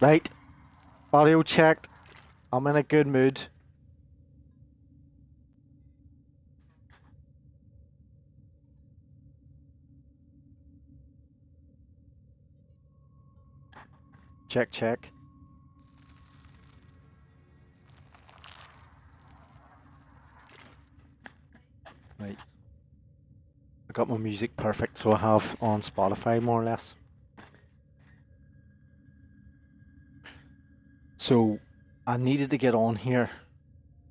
Right, audio checked. I'm in a good mood. Check, check. Right. I got my music perfect, so I have on Spotify more or less. So I needed to get on here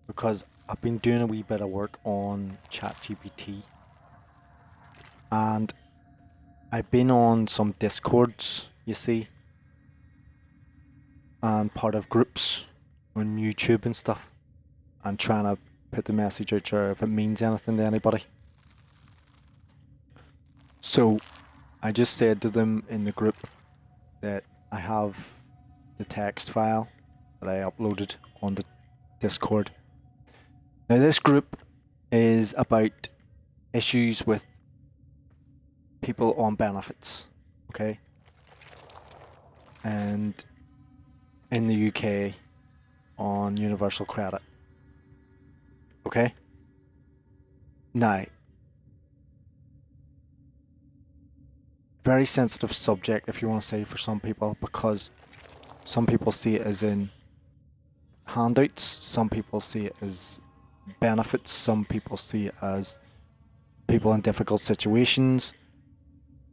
because I've been doing a wee bit of work on chatgpt, and I've been on some discords, you see, and part of groups on YouTube and stuff, and trying to put the message out there if it means anything to anybody. So I just said to them in the group that I have the text file that I uploaded on the Discord. Now this group is about issues with people on benefits, okay? And in the UK on universal credit. Okay? Now, very sensitive subject, if you want to say, for some people, because some people see it as in handouts, some people see it as benefits, some people see it as people in difficult situations,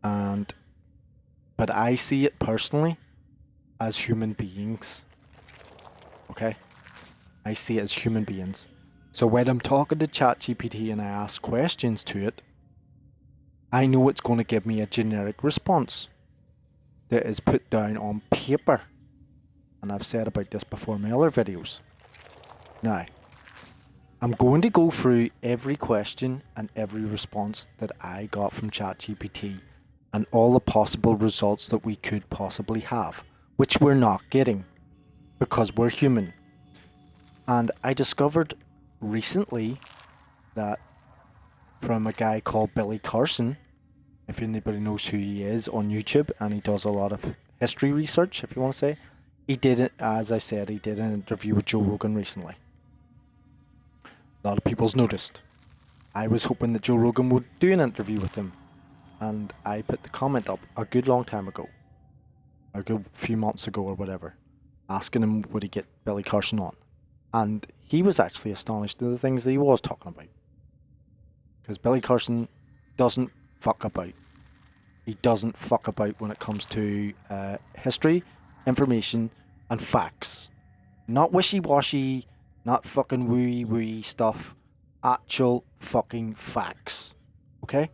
but I see it personally as human beings. Okay? I see it as human beings. So when I'm talking to ChatGPT and I ask questions to it, I know it's going to give me a generic response that is put down on paper. And I've said about this before in my other videos. Now, I'm going to go through every question and every response that I got from ChatGPT and all the possible results that we could possibly have, which we're not getting because we're human. And I discovered recently that from a guy called Billy Carson, if anybody knows who he is, on YouTube, and he does a lot of history research, if you want to say. He did it, as I said, he did an interview with Joe Rogan recently. A lot of people's noticed. I was hoping that Joe Rogan would do an interview with him, and I put the comment up a good long time ago, a good few months ago or whatever, asking him would he get Billy Carson on. And he was actually astonished at the things that he was talking about. Because Billy Carson doesn't fuck about. He doesn't fuck about when it comes to history, information, and facts. Not wishy-washy, not fucking woo-wee stuff. Actual fucking facts. Okay?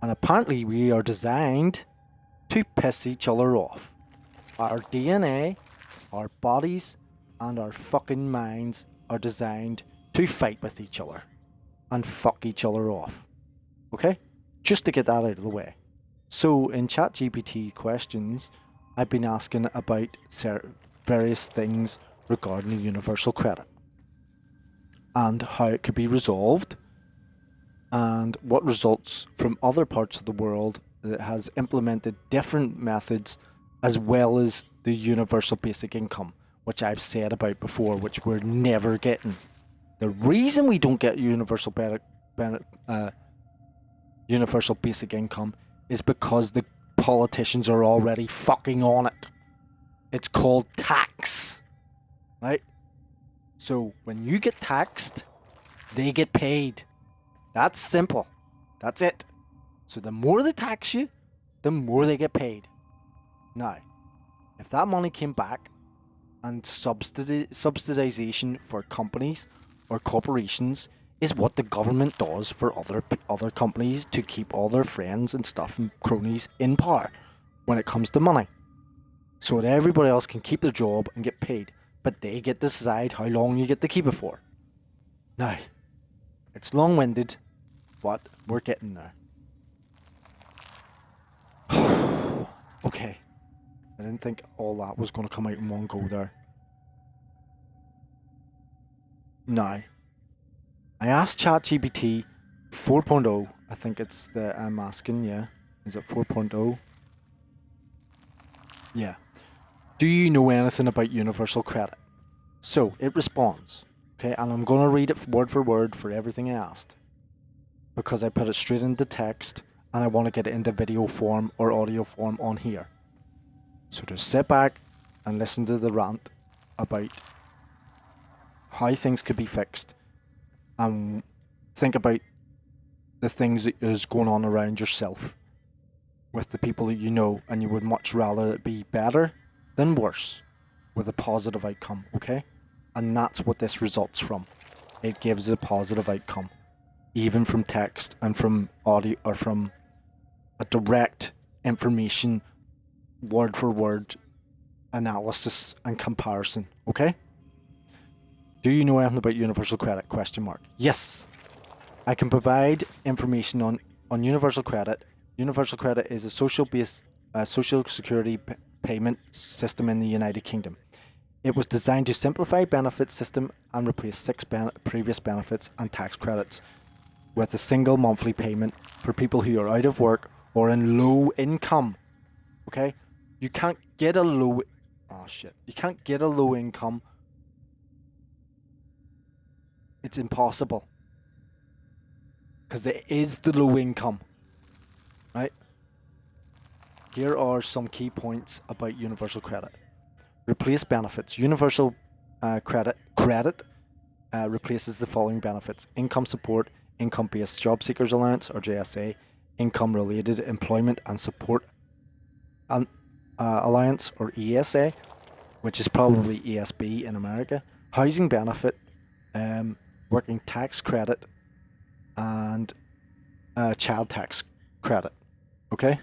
And apparently we are designed to piss each other off. Our DNA, our bodies, and our fucking minds are designed to fight with each other and fuck each other off. Okay? Just to get that out of the way. So in ChatGPT questions, I've been asking about various things regarding the universal credit and how it could be resolved and what results from other parts of the world that has implemented different methods as well as the universal basic income, which I've said about before, which we're never getting. The reason we don't get universal basic income is because the politicians are already fucking on it. It's called tax. Right? So when you get taxed, they get paid. That's simple. That's it. So the more they tax you, the more they get paid. Now, if that money came back and subsidization for companies or corporations is what the government does for other companies to keep all their friends and stuff and cronies in power when it comes to money. So that everybody else can keep their job and get paid, but they get to decide how long you get to keep it for. Now, it's long-winded, but we're getting there. Okay. I didn't think all that was going to come out in one go there. Now, I asked ChatGPT 4.0. I think it's the I'm asking, yeah. Is it 4.0? Yeah. do you know anything about universal credit? So it responds, okay, and I'm going to read it word for word for everything I asked, because I put it straight into text and I want to get it into video form or audio form on here. So just sit back and listen to the rant about how things could be fixed, and think about the things that is going on around yourself with the people that you know, and you would much rather it be better than worse with a positive outcome, okay? And that's what this results from. It gives a positive outcome, even from text and from audio, or from a direct information, word for word analysis and comparison, okay? Do you know anything about universal credit? Yes. I can provide information on universal credit. Universal credit is a social security payment system in the United Kingdom. It was designed to simplify benefit system and replace 6 previous benefits and tax credits with a single monthly payment for people who are out of work or in low income. Okay? You can't get a low... Oh shit. You can't get a low income. It's impossible. Because it is the low income. Right? Here are some key points about universal credit. Replace benefits. Universal credit replaces the following benefits: income support, income-based job seekers allowance or JSA, income-related employment and support allowance or ESA, which is probably ESB in America, housing benefit, working tax credit, and child tax credit. Okay?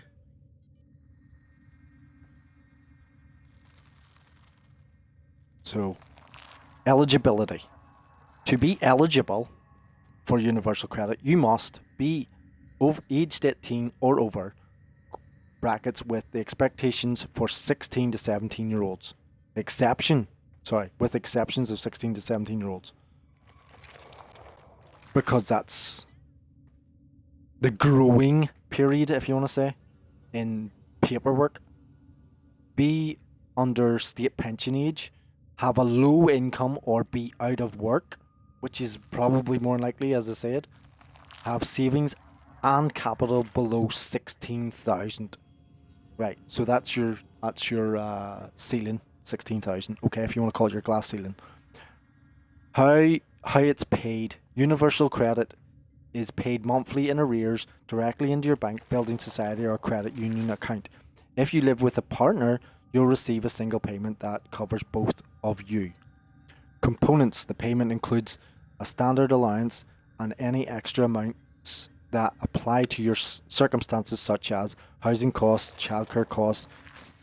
So, eligibility. To be eligible for universal credit, you must be aged 18 or over, brackets with the expectations for 16 to 17 year olds. With exceptions of 16 to 17 year olds. Because that's the growing period, if you want to say, in paperwork. Be under state pension age, have a low income or be out of work, which is probably more likely, as I said. Have savings and capital below 16,000. Right, so that's your ceiling, 16,000. Okay, if you want to call it your glass ceiling. How it's paid. Universal credit is paid monthly in arrears directly into your bank, building society, or credit union account. If you live with a partner, you'll receive a single payment that covers both of you. Components. The payment includes a standard allowance and any extra amounts that apply to your circumstances, such as housing costs, childcare costs,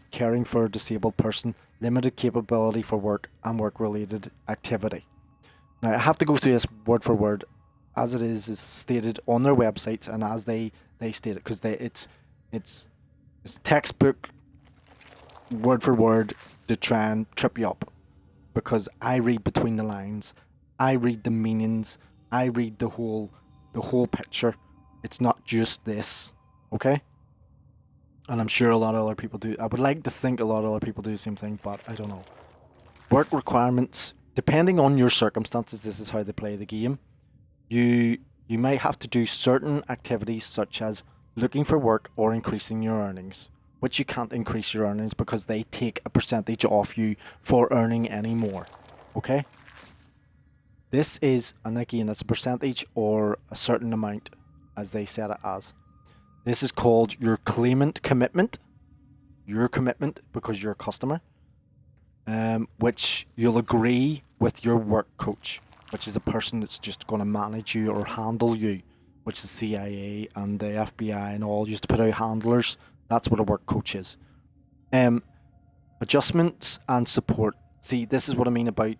caring for a disabled person, limited capability for work, and work-related activity. Now, I have to go through this word for word, as it is stated on their websites and as they state it, because it's textbook word for word to try and trip you up, because I read between the lines, I read the meanings, I read the whole picture. It's not just this, okay? And I'm sure a lot of other people do. I would like to think a lot of other people do the same thing, but I don't know. Work requirements. Depending on your circumstances, this is how they play the game. You might have to do certain activities such as looking for work or increasing your earnings, which you can't increase your earnings because they take a percentage off you for earning any more. Okay? This is, and again, it's a percentage or a certain amount as they set it as. This is called your claimant commitment. Your commitment because you're a customer. Which you'll agree with your work coach, which is a person that's just going to manage you or handle you, which the CIA and the FBI and all used to put out handlers. That's what a work coach is. Adjustments and support. See, this is what I mean about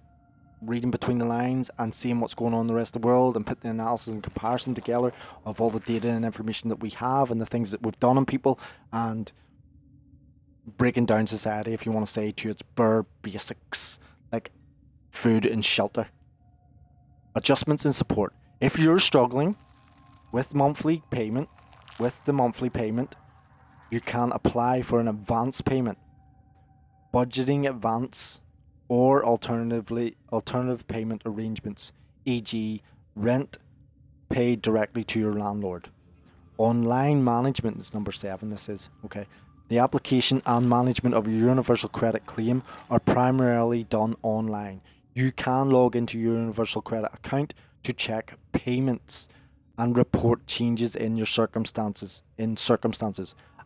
reading between the lines and seeing what's going on in the rest of the world and putting the analysis and comparison together of all the data and information that we have and the things that we've done on people, and breaking down society, if you want to say, to its bare basics, like food and shelter. Adjustments and support. If you're struggling with the monthly payment, you can apply for an advance payment. budgeting advance, or alternative payment arrangements, e.g. rent paid directly to your landlord. Online management is number 7, this is, okay. The application and management of your universal credit claim are primarily done online. You can log into your universal credit account to check payments and report changes in your circumstances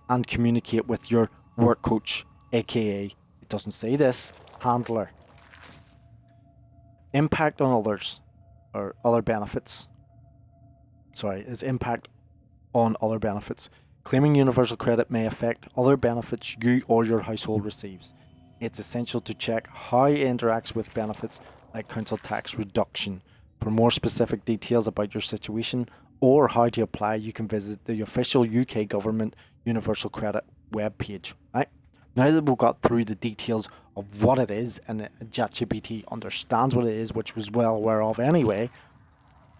and communicate with your work coach, aka, it doesn't say this, handler. Impact on others, or other benefits. It's impact on other benefits. Claiming universal credit may affect other benefits you or your household receives. It's essential to check how it interacts with benefits like council tax reduction. For more specific details about your situation or how to apply, you can visit the official UK government universal credit webpage. Right? Now that we've got through the details of what it is, and ChatGPT understands what it is, which was well aware of anyway,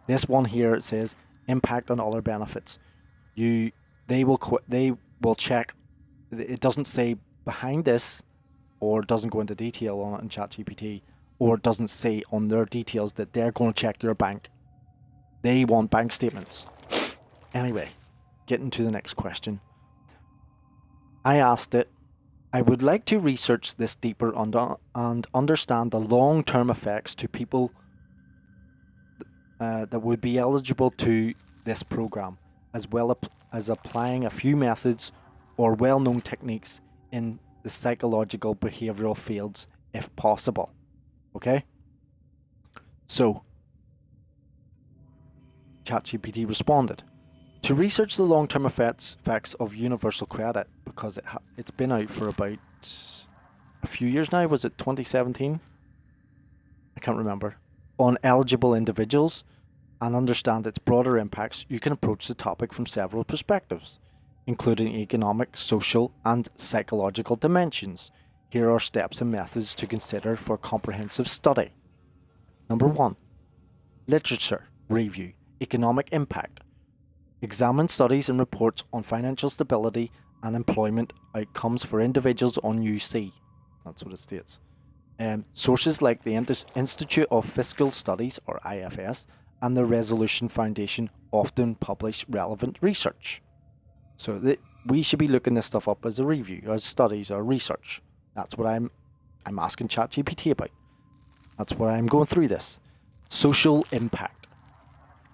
this one here, it says impact on other benefits. They will check. It doesn't say behind this, or doesn't go into detail on it in ChatGPT, or it doesn't say on their details that they're going to check your bank. They want bank statements. Anyway, getting to the next question. I asked it, I would like to research this deeper and understand the long-term effects to people that would be eligible to this program, as well as applying a few methods or well-known techniques in the psychological behavioral fields if possible. Okay? So, ChatGPT responded, to research the long-term effects of universal credit, because it's been out for about a few years now. Was it 2017? I can't remember. On eligible individuals, and understand its broader impacts, you can approach the topic from several perspectives, including economic, social, and psychological dimensions. Here are steps and methods to consider for comprehensive study. Number 1. Literature review. Economic impact. Examine studies and reports on financial stability and employment outcomes for individuals on UC. That's what it states. Sources like the Institute of Fiscal Studies, or IFS, and the Resolution Foundation often publish relevant research. So we should be looking this stuff up as a review, as studies or research. That's what I'm asking ChatGPT about. That's why I'm going through this. Social impact.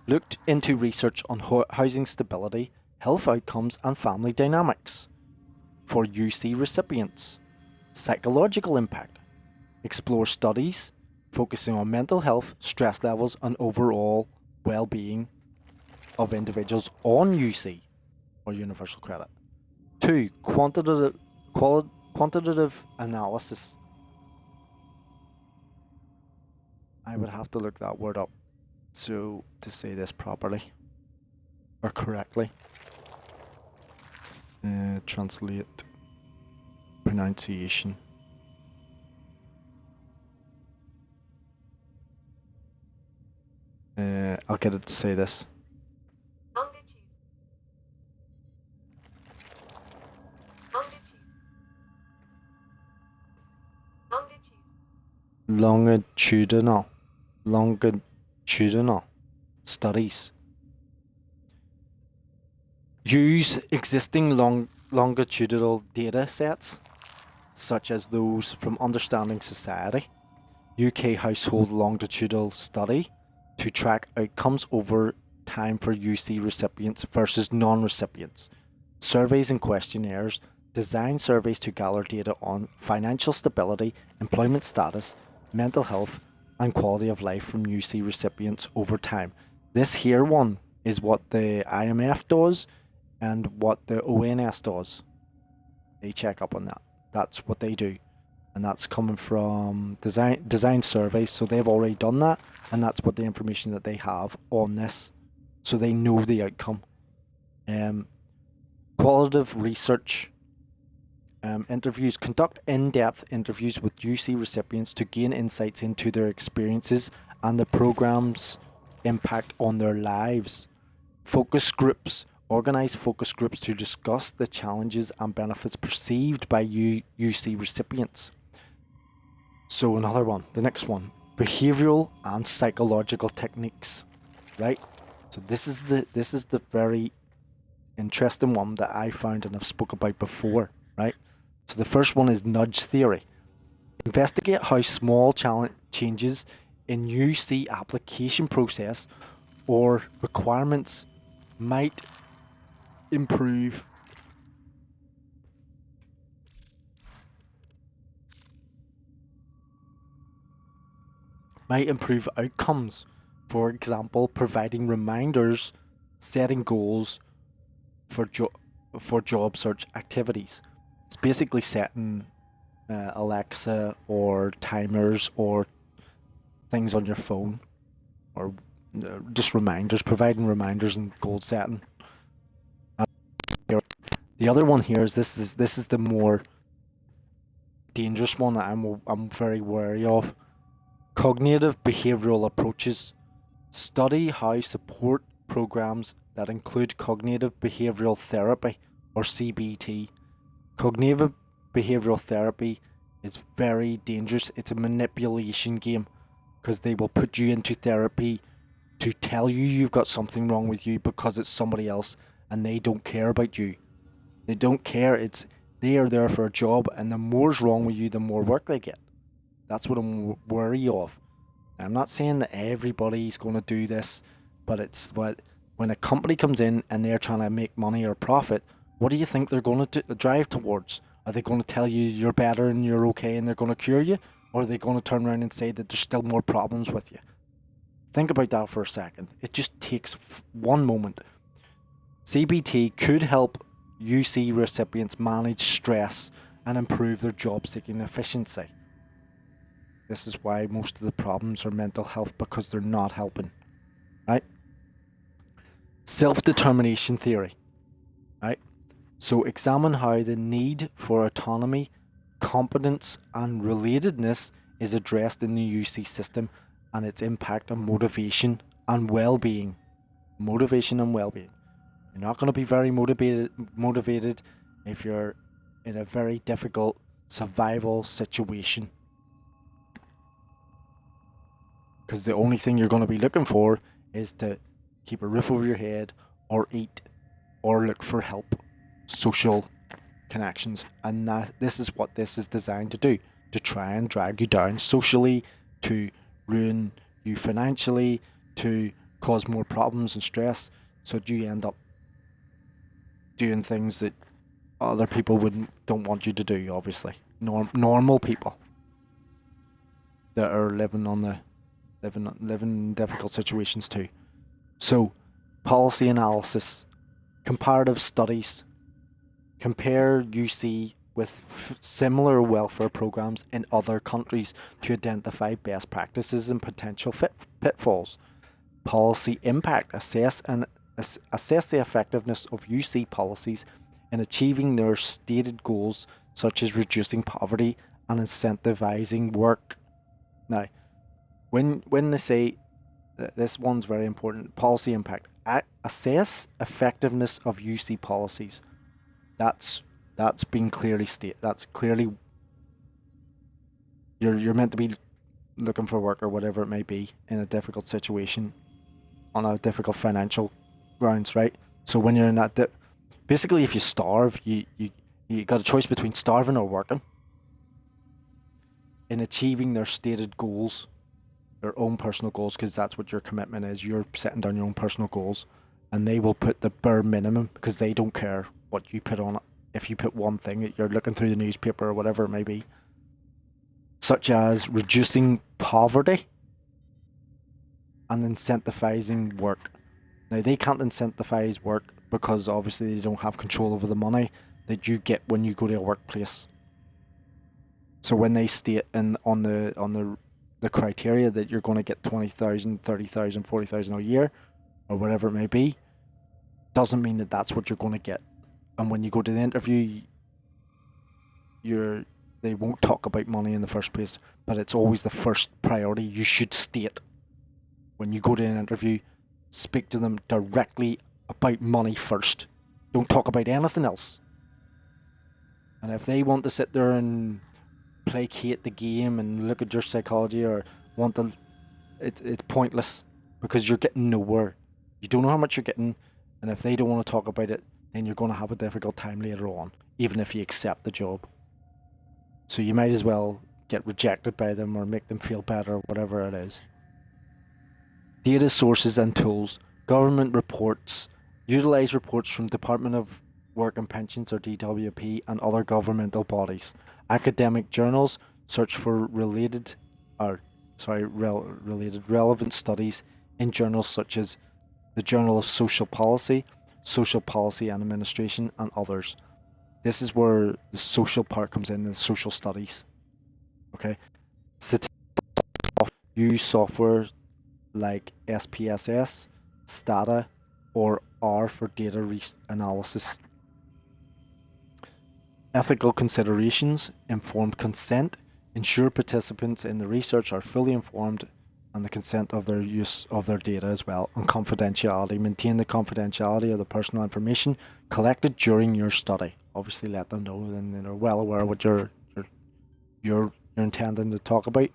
Looked into research on housing stability, health outcomes, and family dynamics for UC recipients. Psychological impact. Explore studies focusing on mental health, stress levels, and overall well-being of individuals on UC or universal credit. 2. Quantitative analysis. I would have to look that word up to say this properly or correctly. Translate pronunciation. I'll get it to say this. Longitudinal studies. Use existing longitudinal data sets, such as those from Understanding Society, UK Household Longitudinal Study, to track outcomes over time for UC recipients versus non-recipients. Surveys and questionnaires. Design surveys to gather data on financial stability, employment status, mental health, and quality of life from UC recipients over time. This here one is what the IMF does and what the ONS does. They check up on that. That's what they do. And that's coming from design surveys, so they've already done that, and that's what the information that they have on this, so they know the outcome. Qualitative research. Interviews. Conduct in-depth interviews with UC recipients to gain insights into their experiences and the program's impact on their lives. Focus groups. Organize focus groups to discuss the challenges and benefits perceived by UC recipients. So another one, the next one, behavioral and psychological techniques, right? So this is the very interesting one that I found and I've spoke about before, right? So the first one is nudge theory. Investigate how small changes in UC application process or requirements might improve outcomes. For example, providing reminders, setting goals for job search activities. It's basically setting Alexa or timers or things on your phone, or just reminders, providing reminders and goal setting. The other one here is this is the more dangerous one that I'm very wary of. Cognitive behavioral approaches. Study how support programs that include cognitive behavioral therapy, or CBT. Cognitive behavioral therapy is very dangerous. It's a manipulation game, because they will put you into therapy to tell you you've got something wrong with you because it's somebody else, and they don't care about you. They don't care. They are there for a job, and the more's wrong with you, the more work they get. That's what I'm wary of. I'm not saying that everybody's going to do this, but it's what when a company comes in and they're trying to make money or profit, what do you think they're going to drive towards? Are they going to tell you you're better and you're okay and they're going to cure you? Or are they going to turn around and say that there's still more problems with you? Think about that for a second. It just takes one moment. CBT could help UC recipients manage stress and improve their job seeking efficiency. This is why most of the problems are mental health, because they're not helping, right? Self-determination theory, right? So examine how the need for autonomy, competence, and relatedness is addressed in the UC system and its impact on motivation and well-being. Motivation and well-being. You're not going to be very motivated if you're in a very difficult survival situation. Because the only thing you're going to be looking for is to keep a roof over your head, or eat, or look for help, social connections. And this is what this is designed to do, to try and drag you down socially, to ruin you financially, to cause more problems and stress, so you end up doing things that other people don't want you to do, obviously. Normal people that are living in difficult situations too. So, policy analysis, comparative studies, compare UC with similar welfare programs in other countries to identify best practices and potential pitfalls. Policy impact, assess the effectiveness of UC policies in achieving their stated goals, such as reducing poverty and incentivizing work. Now, when they say, this one's very important, policy impact, assess effectiveness of UC policies. That's been clearly stated. That's clearly, you're meant to be looking for work or whatever it may be in a difficult situation, on a difficult financial grounds, right? So when you're in that, basically, if you starve, you got a choice between starving or working. In achieving their stated goals, their own personal goals, because that's what your commitment is. You're setting down your own personal goals, and they will put the bare minimum, because they don't care what you put on it. If you put one thing that you're looking through the newspaper or whatever it may be, such as reducing poverty and incentivizing work. Now, they can't incentivize work because obviously they don't have control over the money that you get when you go to a workplace. So when they state on the criteria that you're going to get 20,000, 30,000, 40,000 a year, or whatever it may be, doesn't mean that that's what you're going to get. And when you go to the interview, they won't talk about money in the first place, but it's always the first priority you should state. When you go to an interview, speak to them directly about money first. Don't talk about anything else. And if they want to sit there and placate the game and look at your psychology or want to, it's pointless because you're getting nowhere. You don't know how much you're getting, and if they don't want to talk about it, then you're going to have a difficult time later on, even if you accept the job. So you might as well get rejected by them or make them feel better, whatever it is. Data sources and tools. Government reports. Utilize reports from Department of Work and Pensions or DWP and other governmental bodies. Academic journals. Search for relevant studies in journals such as the Journal of Social Policy and Administration, and others. This is where the social part comes in, the social studies. Okay? Use software like SPSS, Stata, or R for data analysis. Ethical considerations, informed consent, ensure participants in the research are fully informed and the consent of their use of their data as well, and confidentiality. Maintain the confidentiality of the personal information collected during your study. Obviously, let them know, and they're well aware of what you're intending to talk about.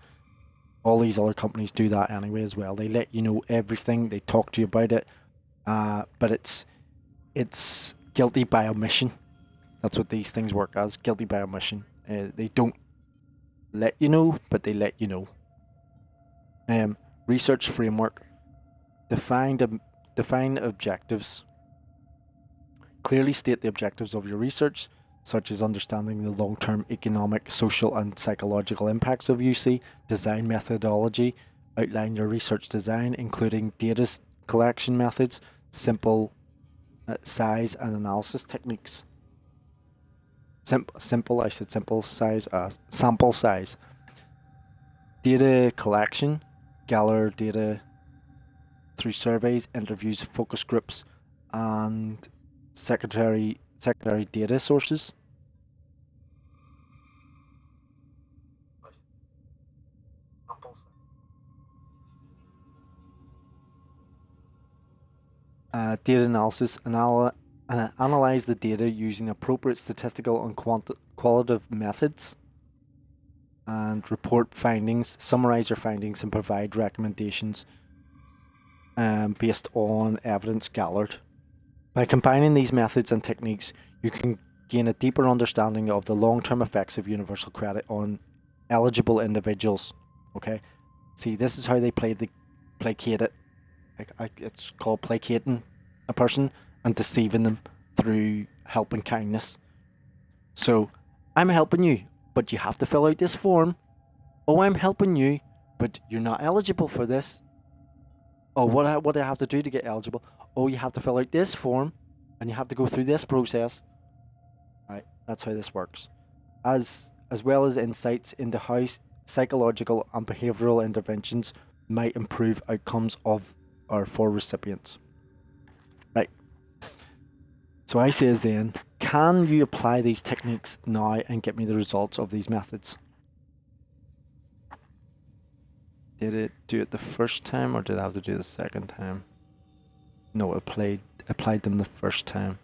All these other companies do that anyway as well. They let you know everything. They talk to you about it, but it's guilty by omission. That's what these things work as, guilty by omission. They don't let you know, but they let you know. Research framework. Define objectives. Clearly state the objectives of your research, such as understanding the long-term economic, social, and psychological impacts of UC. Design methodology. Outline your research design, including data collection methods, simple size and analysis techniques. Sample size. Data collection. Gather data through surveys, interviews, focus groups, and secondary data sources. Data analysis. Analyze the data using appropriate statistical and qualitative methods, and report findings. Summarize your findings and provide recommendations based on evidence gathered. By combining these methods and techniques, you can gain a deeper understanding of the long-term effects of universal credit on eligible individuals. Okay, see, this is how they placate it. It's called placating a person and deceiving them through help and kindness. So, I'm helping you, but you have to fill out this form. Oh, I'm helping you, but you're not eligible for this. Oh, what do I have to do to get eligible? Oh, you have to fill out this form, and you have to go through this process. Right, that's how this works. As well as insights into how psychological and behavioural interventions might improve outcomes of or for recipients. Right. So I says then, can you apply these techniques now and get me the results of these methods? Did it do it the first time, or did I have to do it the second time? No, it applied them the first time.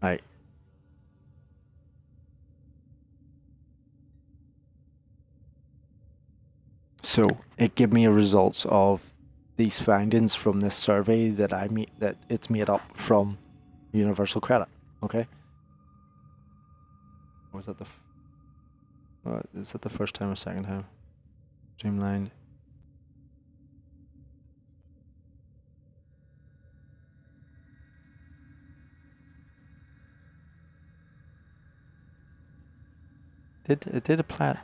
Right. So it gave me results of these findings from this survey that it's made up from universal credit. Okay. Or was that is that the first time or second time? Streamlined. It did apply it.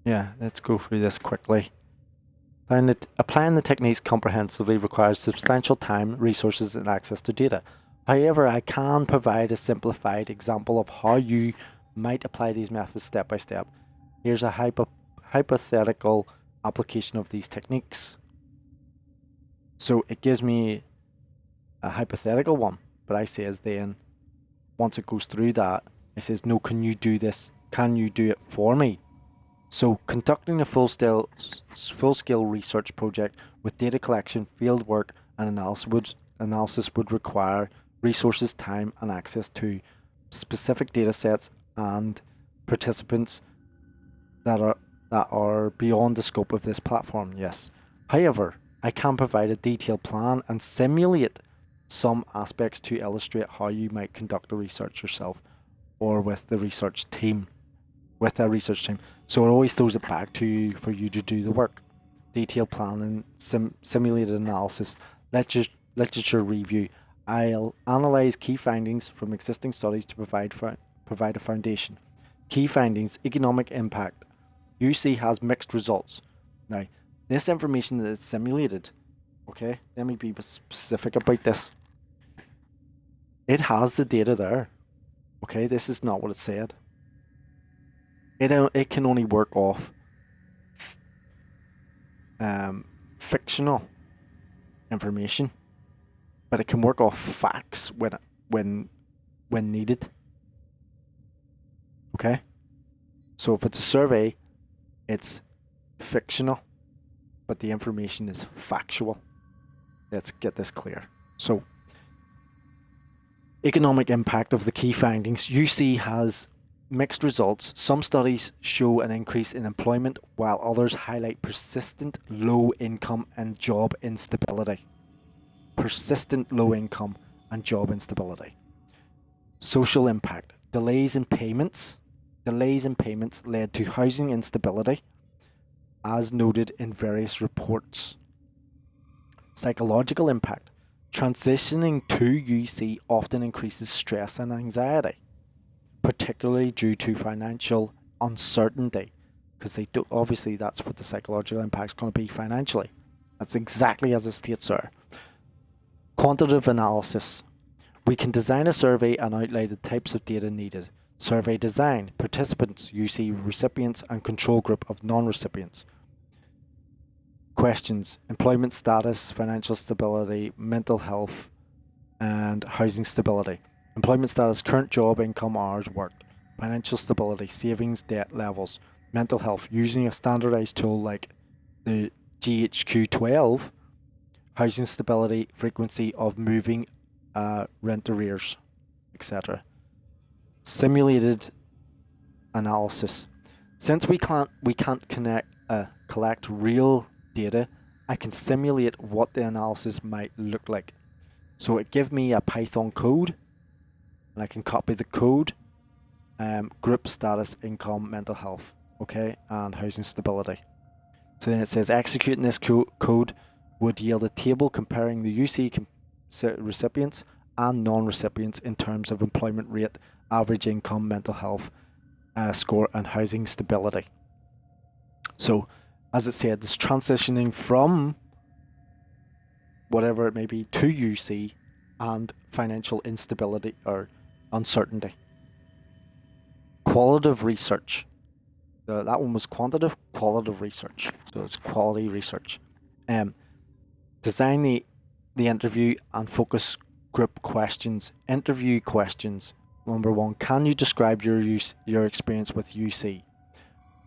Yeah, let's go through this quickly. Applying the techniques comprehensively requires substantial time, resources, and access to data. However, I can provide a simplified example of how you might apply these methods step by step. Here's a hypothetical application of these techniques. So it gives me a hypothetical one, but I says then, once it goes through that, it says, no, can you do this? Can you do it for me? So conducting a full-scale research project with data collection, field work, and analysis would require resources, time, and access to specific data sets and participants that are beyond the scope of this platform, yes. However, I can provide a detailed plan and simulate some aspects to illustrate how you might conduct the research yourself or with the research team. So it always throws it back to you for you to do the work. Detailed planning, simulated analysis, literature review. I'll analyze key findings from existing studies to provide a foundation. Key findings, economic impact. UC has mixed results. Now, this information that is simulated, okay, let me be specific about this. It has the data there. Okay, this is not what it said. It can only work off fictional information, but it can work off facts when needed. Okay, so if it's a survey, it's fictional, but the information is factual. Let's get this clear. So, economic impact of the key findings. UC has mixed results. Some studies show an increase in employment, while others highlight persistent low income and job instability. Persistent low income and job instability. Social impact. Delays in payments led to housing instability, as noted in various reports. Psychological impact. Transitioning to UC often increases stress and anxiety, particularly due to financial uncertainty, because obviously that's what the psychological impact is going to be financially. That's exactly as it states there. Quantitative analysis. We can design a survey and outline the types of data needed. Survey design, participants, UC recipients, and control group of non-recipients. Questions, employment status, financial stability, mental health, and housing stability. Employment status, current job, income, hours worked. Financial stability, savings, debt levels. Mental health, using a standardized tool like the GHQ12. Housing stability, frequency of moving, rent arrears, etc. Simulated analysis. Since we can't collect real data, I can simulate what the analysis might look like. So it gives me a Python code, and I can copy the code, group status, income, mental health, okay, and housing stability. So then it says executing this code would yield a table comparing the UC recipients and non-recipients in terms of employment rate, average income, mental health score, and housing stability. So, as it said, this transitioning from whatever it may be to UC and financial instability or uncertainty. Qualitative research. That one was quantitative research. So it's quality research. Design the interview and focus group questions. Interview questions. Number 1, can you describe your experience with UC?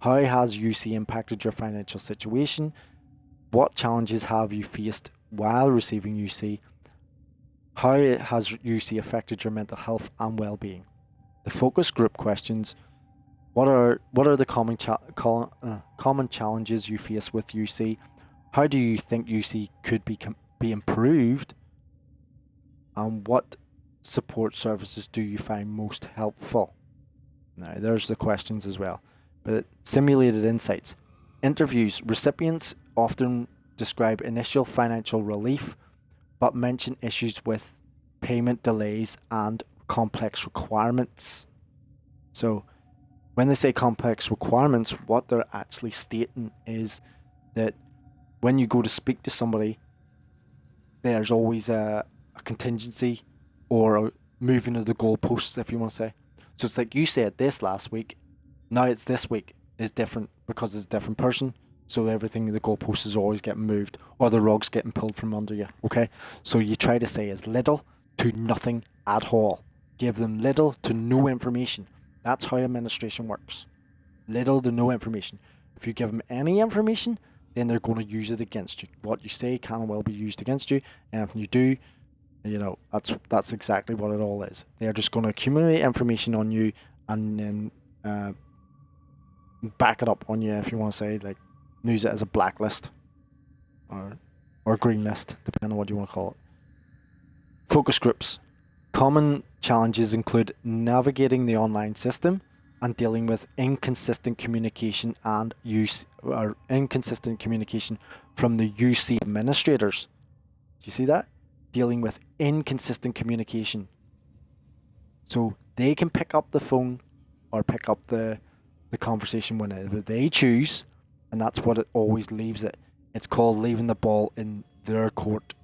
How has UC impacted your financial situation? What challenges have you faced while receiving UC? How has UC affected your mental health and well-being? The focus group questions. What are the common challenges you face with UC? How do you think UC could be improved? And what support services do you find most helpful? Now, there's the questions as well. But simulated insights. Interviews. Recipients often describe initial financial relief, but mention issues with payment delays and complex requirements. So, when they say complex requirements, what they're actually stating is that when you go to speak to somebody, there's always a contingency or a moving of the goalposts, if you want to say. So it's like you said this last week, now it's this week is different because it's a different person. So everything, the goalposts is always getting moved or the rug's getting pulled from under you. Okay, so you try to say as little to nothing at all. Give them little to no information. That's how administration works. Little to no information. If you give them any information, then they're going to use it against you. What you say can well be used against you, and if you do, You know, that's exactly what it all is. They're just going to accumulate information on you and then back it up on you, if you want to say, like, use it as a blacklist or green list, depending on what you want to call it. Focus groups. Common challenges include navigating the online system and dealing with inconsistent communication and inconsistent communication from the UC administrators. Do you see that? Dealing with inconsistent communication. So they can pick up the phone or pick up the conversation whenever they choose, and that's what it always leaves it. It's called leaving the ball in their court,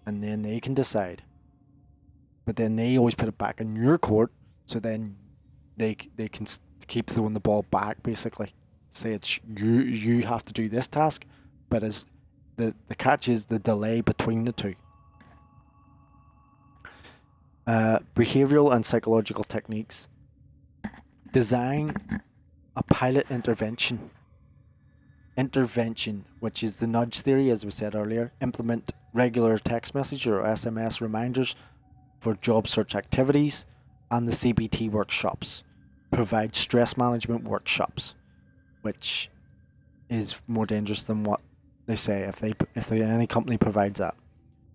and then they can decide. But then they always put it back in your court, so then they can keep throwing the ball back, basically. Say it's you have to do this task, but as the catch is the delay between the two. Behavioral and psychological techniques. Design a pilot intervention, which is the nudge theory, as we said earlier. Implement regular text message or SMS reminders for job search activities, and the CBT workshops. Provide stress management workshops, which is more dangerous than what they say if any company provides that.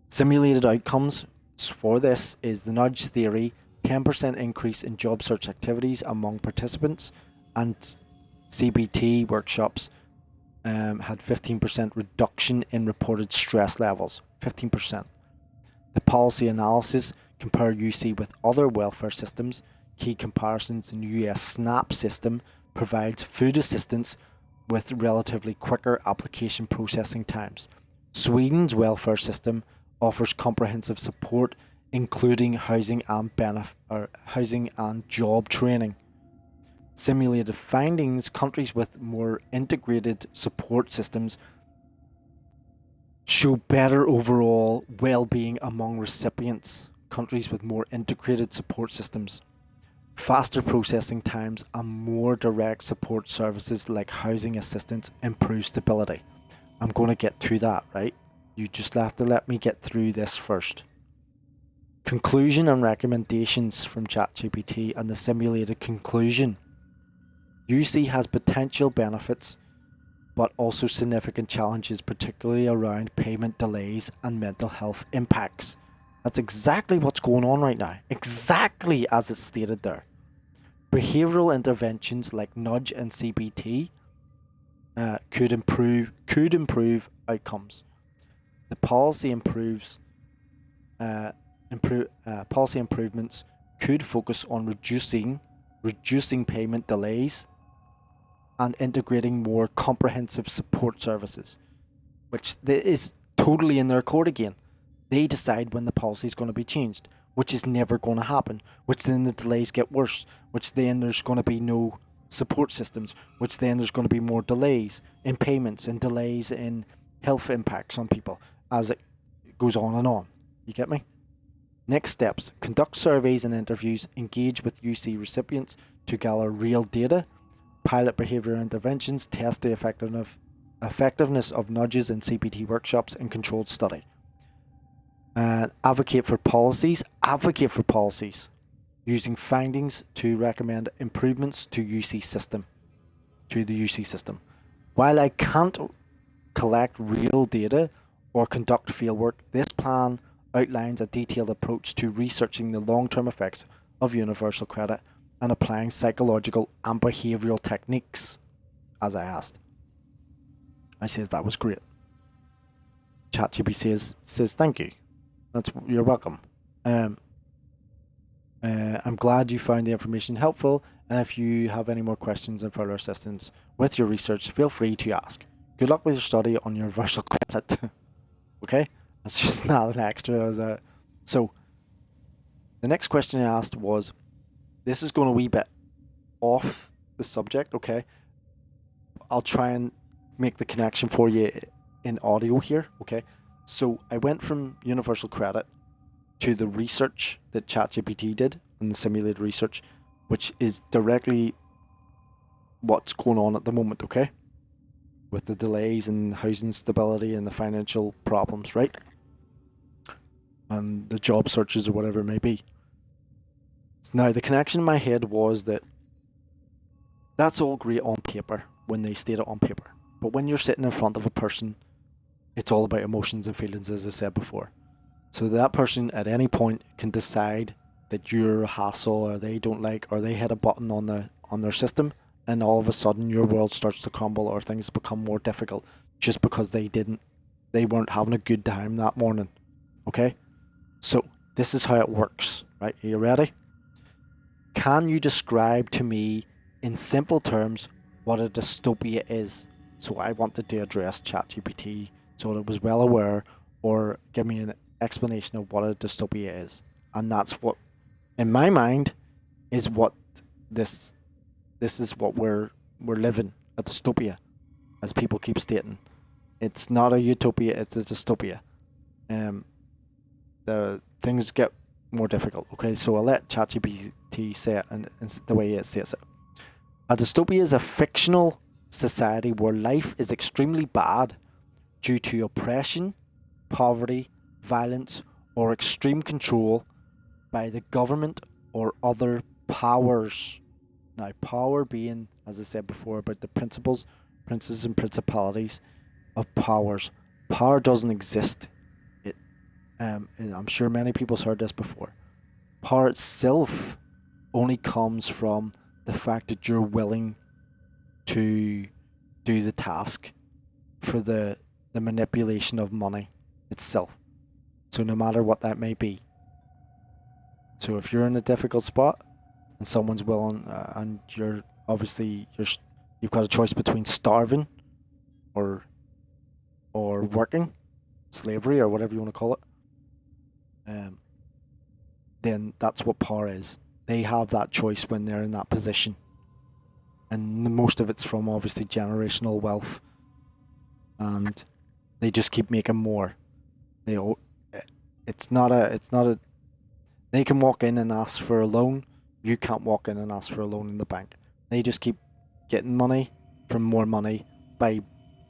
Simulated outcomes for this is the nudge theory. 10% increase in job search activities among participants, and CBT workshops had 15% reduction in reported stress levels. 15%. The policy analysis. Compare UC with other welfare systems. Key comparisons in US SNAP system provides food assistance with relatively quicker application processing times. Sweden's welfare system offers comprehensive support, including housing and job training. Simulated findings. Countries with more integrated support systems show better overall well-being among recipients. Countries with more integrated support systems, faster processing times, and more direct support services like housing assistance improve stability. I'm going to get to that, right? You just have to let me get through this first. Conclusion and recommendations from ChatGPT and the simulated conclusion. UC has potential benefits, but also significant challenges, particularly around payment delays and mental health impacts. That's exactly what's going on right now. Exactly as it's stated there. Behavioral interventions like nudge and CBT could improve outcomes. The policy policy improvements could focus on reducing payment delays and integrating more comprehensive support services, which is totally in their court again. They decide when the policy is going to be changed, which is never going to happen, which then the delays get worse, which then there's going to be no support systems, which then there's going to be more delays in payments and delays in health impacts on people as it goes on and on. You get me? Next steps. Conduct surveys and interviews, engage with UC recipients to gather real data, pilot behavioral interventions, test the effectiveness of nudges in CBT workshops and controlled study. Advocate for policies using findings to recommend improvements to the UC system. While I can't collect real data or conduct fieldwork, this plan outlines a detailed approach to researching the long-term effects of universal credit and applying psychological and behavioral techniques, as I asked. I says that was great. ChatGPT says thank you. You're welcome. I'm glad you found the information helpful, and if you have any more questions and further assistance with your research, feel free to ask. Good luck with your study on universal credit. Okay? That's just not an extra. So, the next question I asked was, this is going a wee bit off the subject, okay? I'll try and make the connection for you in audio here, okay? So I went from universal credit to the research that ChatGPT did and the simulated research, which is directly what's going on at the moment, okay? With the delays and housing stability and the financial problems, right? and the job searches or whatever it may be. Now, the connection in my head was that that's all great on paper when they state it on paper. But when you're sitting in front of a person, it's all about emotions and feelings, as I said before. So that person at any point can decide that you're a hassle, or they don't like, or they hit a button on their system, and all of a sudden your world starts to crumble, or things become more difficult just because they weren't having a good time that morning. Okay? So this is how it works, right? Are you ready? Can you describe to me in simple terms what a dystopia is? So I wanted to address ChatGPT so it was well aware, or give me an explanation of what a dystopia is. And that's what, in my mind, is what this is what we're living, a dystopia, as people keep stating. It's not a utopia, it's a dystopia. The things get more difficult. Okay, so I'll let ChatGPT say it and the way it says it. A dystopia is a fictional society where life is extremely bad due to oppression, poverty, violence, or extreme control by the government or other powers. Now, power being, as I said before, about the princes and principalities of powers. Power doesn't exist. I'm sure many people's heard this before. Power itself only comes from the fact that you're willing to do the task for the manipulation of money itself. So no matter what that may be. So if you're in a difficult spot and someone's willing, and you're obviously you've got a choice between starving or working, slavery or whatever you want to call it, then that's what power is. They have that choice when they're in that position, and most of it's from obviously generational wealth, and they just keep making more. It's not a. They can walk in and ask for a loan. You can't walk in and ask for a loan in the bank. They just keep getting money from more money by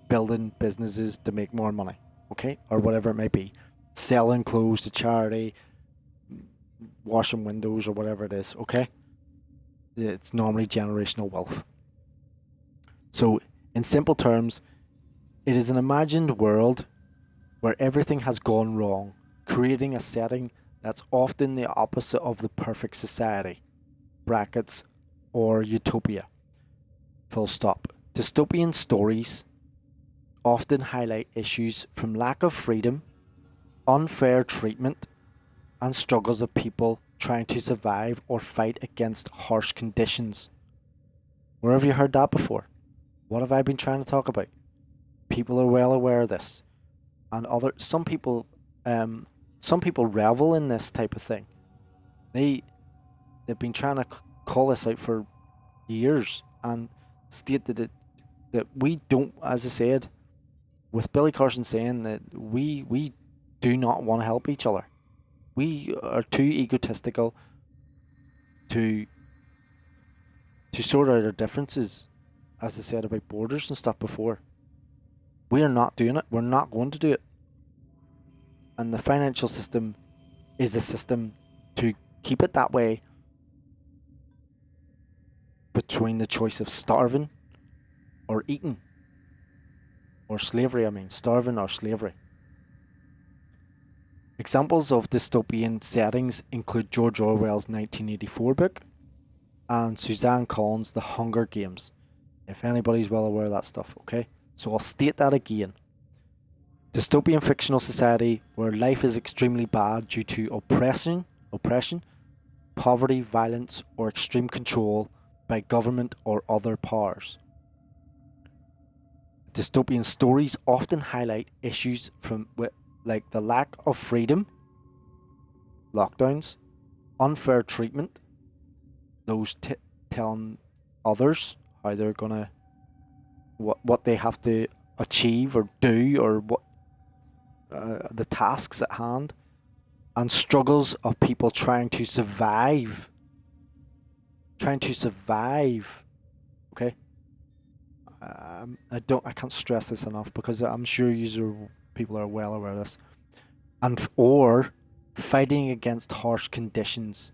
building businesses to make more money, okay, or whatever it may be, selling clothes to charity, washing windows or whatever it is, okay? It's normally generational wealth. So, in simple terms, it is an imagined world where everything has gone wrong, creating a setting that's often the opposite of the perfect society, brackets, or utopia. Full stop. Dystopian stories often highlight issues from lack of freedom, unfair treatment, and struggles of people trying to survive or fight against harsh conditions. Where have you heard that before? What have I been trying to talk about? People are well aware of this, and some people revel in this type of thing. They've been trying to call this out for years and state that we don't, as I said, with Billy Carson saying that we do not want to help each other. We are too egotistical to sort out our differences, as I said about borders and stuff before. We are not doing it. We're not going to do it. And the financial system is a system to keep it that way, between the choice of starving or eating. Or slavery, starving or slavery. Examples of dystopian settings include George Orwell's 1984 book and Suzanne Collins' The Hunger Games, if anybody's well aware of that stuff, okay? So I'll state that again. Dystopian fictional society where life is extremely bad due to oppression, poverty, violence, or extreme control by government or other powers. Dystopian stories often highlight issues like the lack of freedom, lockdowns, unfair treatment, those telling others how they're gonna what they have to achieve or do, or what the tasks at hand, and struggles of people trying to survive. Okay, I can't stress this enough because I'm sure people are well aware of this, or fighting against harsh conditions.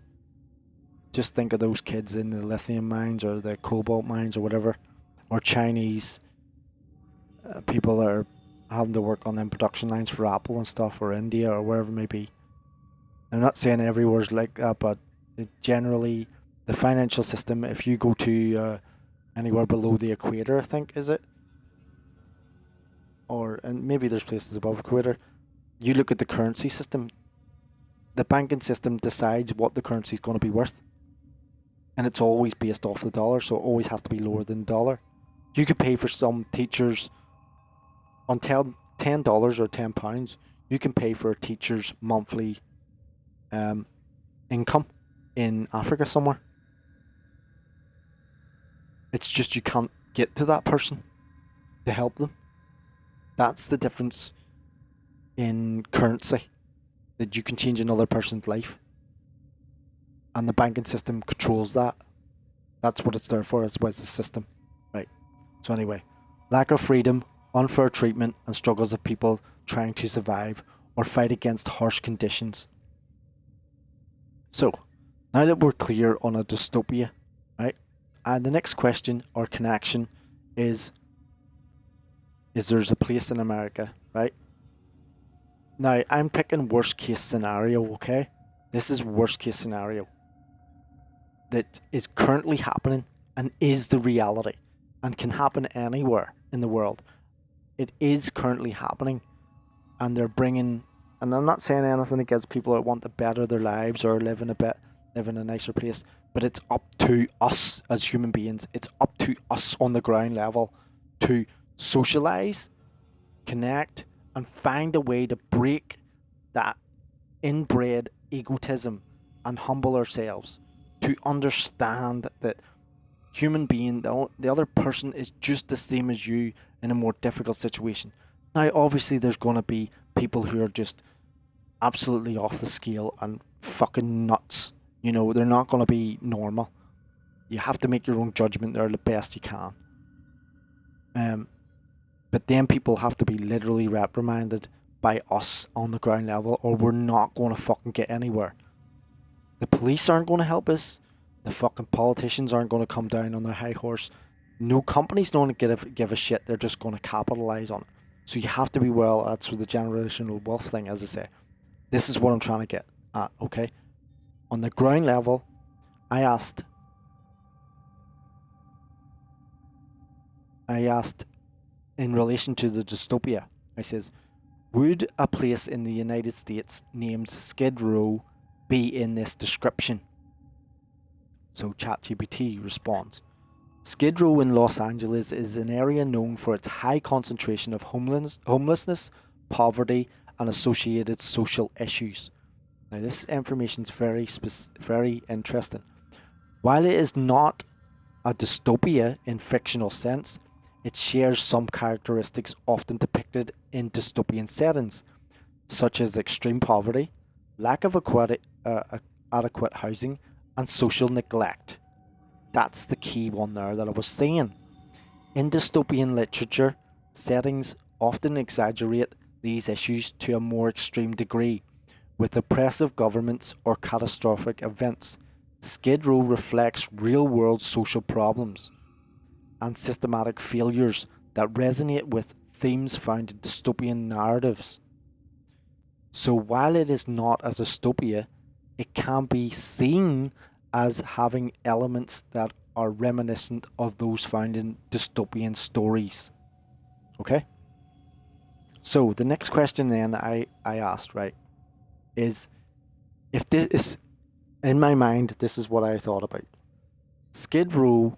Just think of those kids in the lithium mines or the cobalt mines or whatever, or Chinese people that are having to work on them production lines for Apple and stuff, or India or wherever it may be. I'm not saying everywhere's like that, but generally the financial system, if you go to anywhere below the equator, I think, is it? And maybe there's places above equator, you look at the currency system, the banking system decides what the currency is going to be worth. And it's always based off the dollar, so it always has to be lower than the dollar. You could pay for some teachers on $10 or £10. You can pay for a teacher's monthly income in Africa somewhere. It's just you can't get to that person to help them. That's the difference in currency, that you can change another person's life. And the banking system controls that. That's what it's there for. That's why it's a system. Right. So anyway, lack of freedom, unfair treatment, and struggles of people trying to survive or fight against harsh conditions. So, now that we're clear on a dystopia, right? And the next question or connection is there's a place in America, right? Now, I'm picking worst case scenario, okay? This is worst case scenario that is currently happening and is the reality and can happen anywhere in the world. It is currently happening, and they're bringing, and I'm not saying anything against people that want to better their lives or live in a nicer place, but it's up to us as human beings. It's up to us on the ground level to socialize, connect, and find a way to break that inbred egotism and humble ourselves, to understand that human being, the other person is just the same as you in a more difficult situation. Now, obviously, there's going to be people who are just absolutely off the scale and fucking nuts. You know, they're not going to be normal. You have to make your own judgment there the best you can. But then people have to be literally reprimanded by us on the ground level, or we're not going to fucking get anywhere. The police aren't going to help us. The fucking politicians aren't going to come down on their high horse. No companies don't give a shit. They're just going to capitalize on it. So you have to be well. That's for the generational wealth thing, as I say. This is what I'm trying to get at, okay? On the ground level, I asked in relation to the dystopia, I says, would a place in the United States named Skid Row be in this description? So ChatGPT responds, Skid Row in Los Angeles is an area known for its high concentration of homelessness, poverty, and associated social issues. Now, this information is very interesting. While it is not a dystopia in fictional sense, it shares some characteristics often depicted in dystopian settings, such as extreme poverty, lack of adequate housing, and social neglect. That's the key one there that I was saying. In dystopian literature, settings often exaggerate these issues to a more extreme degree, with oppressive governments or catastrophic events. Skid Row reflects real-world social problems and systematic failures that resonate with themes found in dystopian narratives. So while it is not a dystopia, it can be seen as having elements that are reminiscent of those found in dystopian stories. Okay? So the next question then I asked, right, is if this is, in my mind, this is what I thought about. Skid Row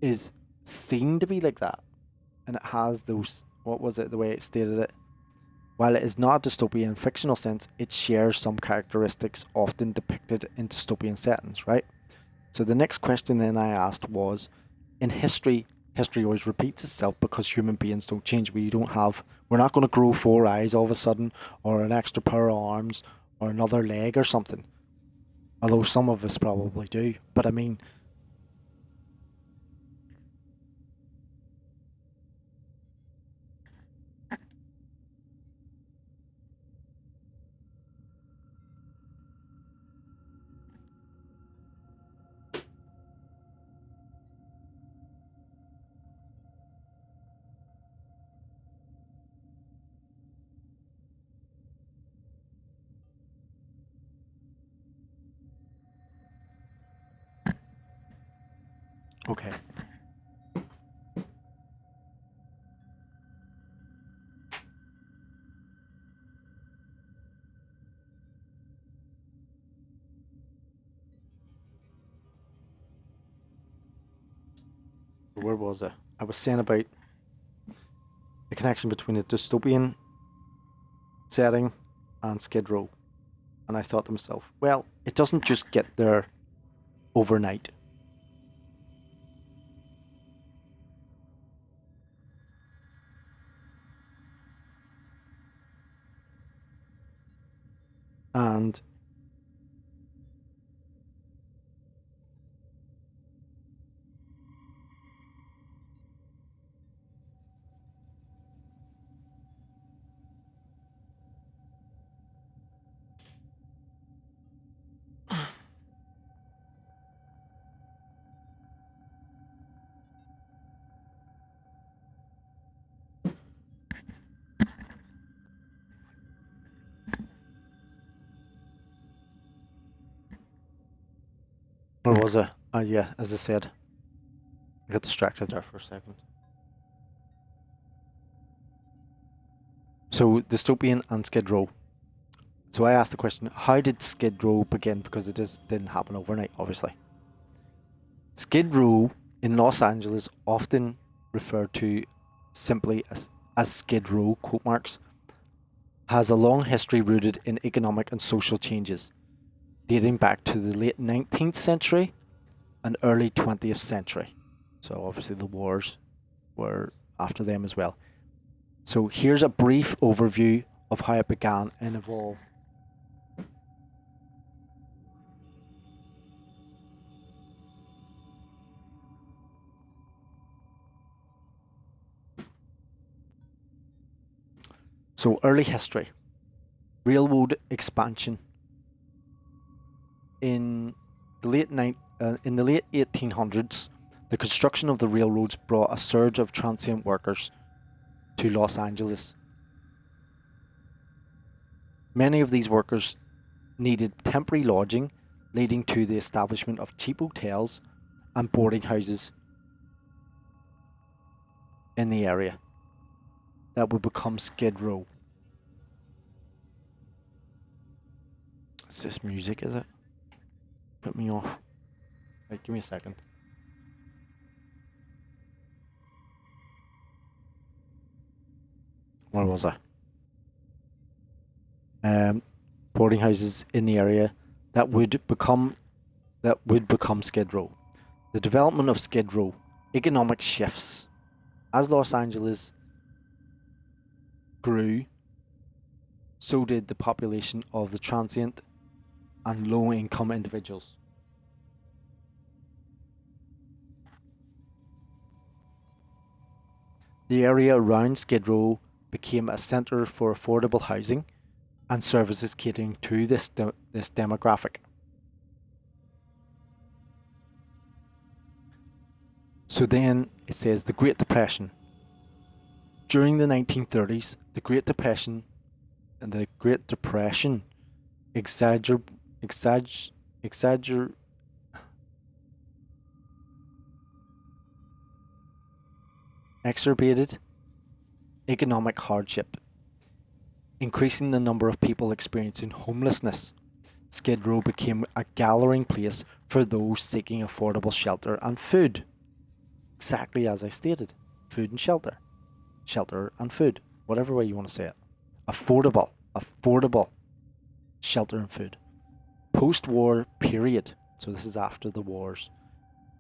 is seen to be like that, and it has those, what was it, the way it stated it? While it is not a dystopia in fictional sense, it shares some characteristics often depicted in dystopian settings, right? So the next question then I asked was, in history always repeats itself because human beings don't change. We're not going to grow 4 eyes all of a sudden, or an extra pair of arms, or another leg or something. Although some of us probably do. But I mean, Okay. Where was I? I was saying about the connection between a dystopian setting and Skid Row. And I thought to myself, well, it doesn't just get there overnight. And where was I? Yeah, as I said, I got distracted there for a second. So, dystopian and Skid Row. So I asked the question, how did Skid Row begin? Because it just didn't happen overnight, obviously. Skid Row in Los Angeles, often referred to simply as Skid Row, quote marks, has a long history rooted in economic and social changes, dating back to the late 19th century and early 20th century. So obviously the wars were after them as well. So here's a brief overview of how it began and evolved. So early history, railroad expansion. In the late 1800s, the construction of the railroads brought a surge of transient workers to Los Angeles. Many of these workers needed temporary lodging, leading to the establishment of cheap hotels and boarding houses in the area that would become Skid Row. Is this music, is it? Put me off. Wait, give me a second. Where was I? Boarding houses in the area that would become Skid Row. The development of Skid Row, economic shifts. As Los Angeles grew, so did the population of the transient and low-income individuals. The area around Skid Row became a centre for affordable housing and services catering to this demographic. So then it says the Great Depression. During the 1930s, the Great Depression exacerbated economic hardship, increasing the number of people experiencing homelessness. Skid Row became a gathering place for those seeking affordable shelter and food. Exactly as I stated, food and shelter. Shelter and food, whatever way you want to say it. Affordable shelter and food. Post-war period, so this is after the wars.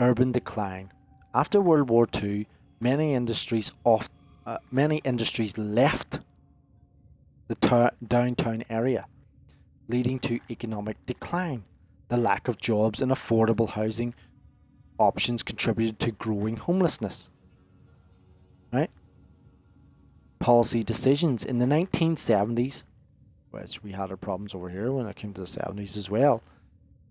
Urban decline. After World War II, many industries left the downtown area, leading to economic decline. The lack of jobs and affordable housing options contributed to growing homelessness. Right? Policy decisions in the 1970s, which we had our problems over here when it came to the 70s as well.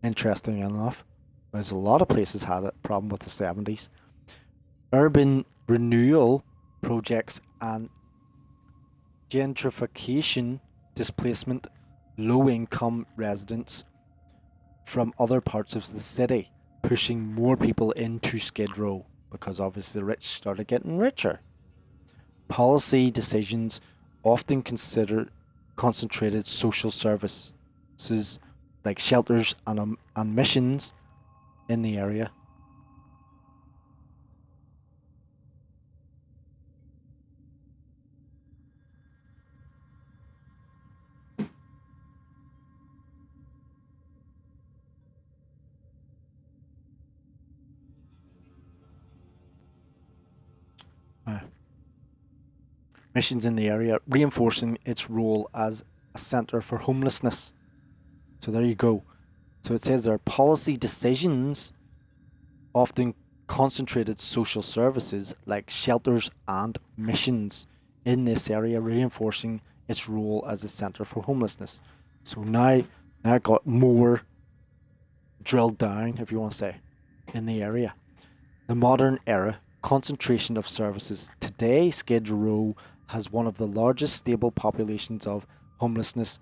Interesting enough, there's a lot of places had a problem with the 70s. Urban renewal projects and gentrification displacement low-income residents from other parts of the city. pushing more people into Skid Row because obviously the rich started getting richer. Policy decisions often consider concentrated social services like shelters and missions in the area. Missions in the area, reinforcing its role as a centre for homelessness. So there you go. So it says there are policy decisions, often concentrated social services like shelters and missions in this area, reinforcing its role as a centre for homelessness. So now I got more drilled down, if you want to say, in the area. The modern era concentration of services. Today, Skid Row has one of the largest stable populations of homeless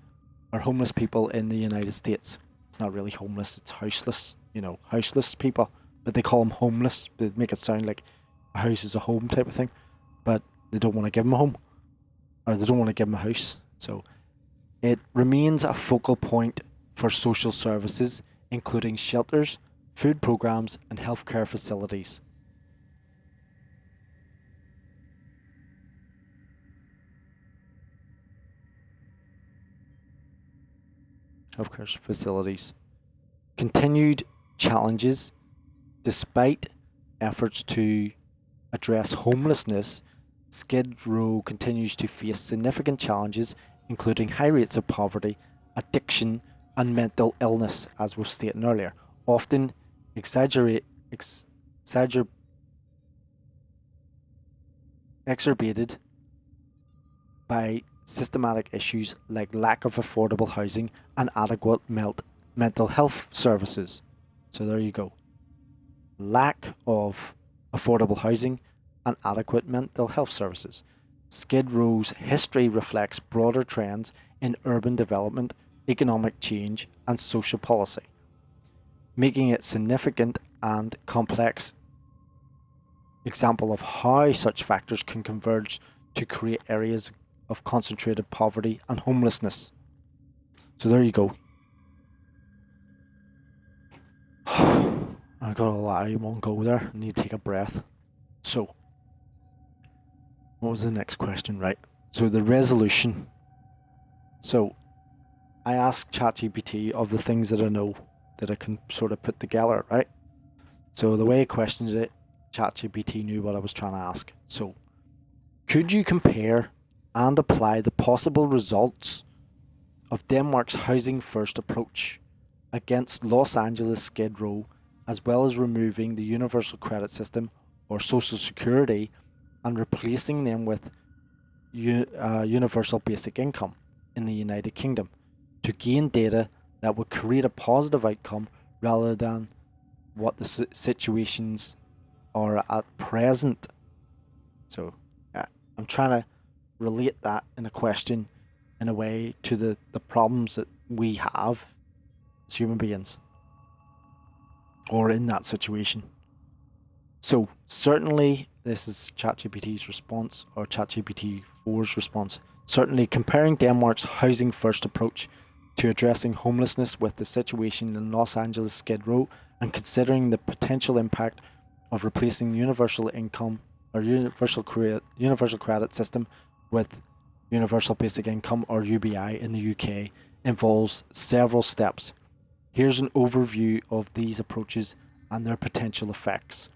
people in the United States. It's not really homeless, it's houseless, houseless people, but they call them homeless. They make it sound like a house is a home type of thing, but they don't want to give them a home, or they don't want to give them a house. So it remains a focal point for social services, including shelters, food programs, and healthcare facilities. Healthcare facilities. Continued challenges. Despite efforts to address homelessness, Skid Row continues to face significant challenges, including high rates of poverty, addiction, and mental illness, as we've stated earlier, often exacerbated by systematic issues like lack of affordable housing and adequate mental health services. So there you go. Lack of affordable housing and adequate mental health services. Skid Row's history reflects broader trends in urban development, economic change, and social policy, making it significant and complex example of how such factors can converge to create areas of concentrated poverty and homelessness. So there you go. I got a lot. I won't go there. I need to take a breath. So, what was the next question? Right. So the resolution. So, I asked ChatGPT of the things that I know that I can sort of put together, right? So the way I questioned it, ChatGPT knew what I was trying to ask. So, could you compare and apply the possible results of Denmark's housing first approach against Los Angeles Skid Row, as well as removing the universal credit system or social security and replacing them with universal basic income in the United Kingdom, to gain data that would create a positive outcome rather than what the situations are at present? So I'm trying to relate that in a question in a way to the problems that we have as human beings or in that situation. So certainly this is ChatGPT's response, or ChatGPT 4's response. Certainly comparing Denmark's housing first approach to addressing homelessness with the situation in Los Angeles Skid Row, and considering the potential impact of replacing universal income or universal credit system with universal basic income or UBI in the UK involves several steps. Here's an overview of these approaches and their potential effects.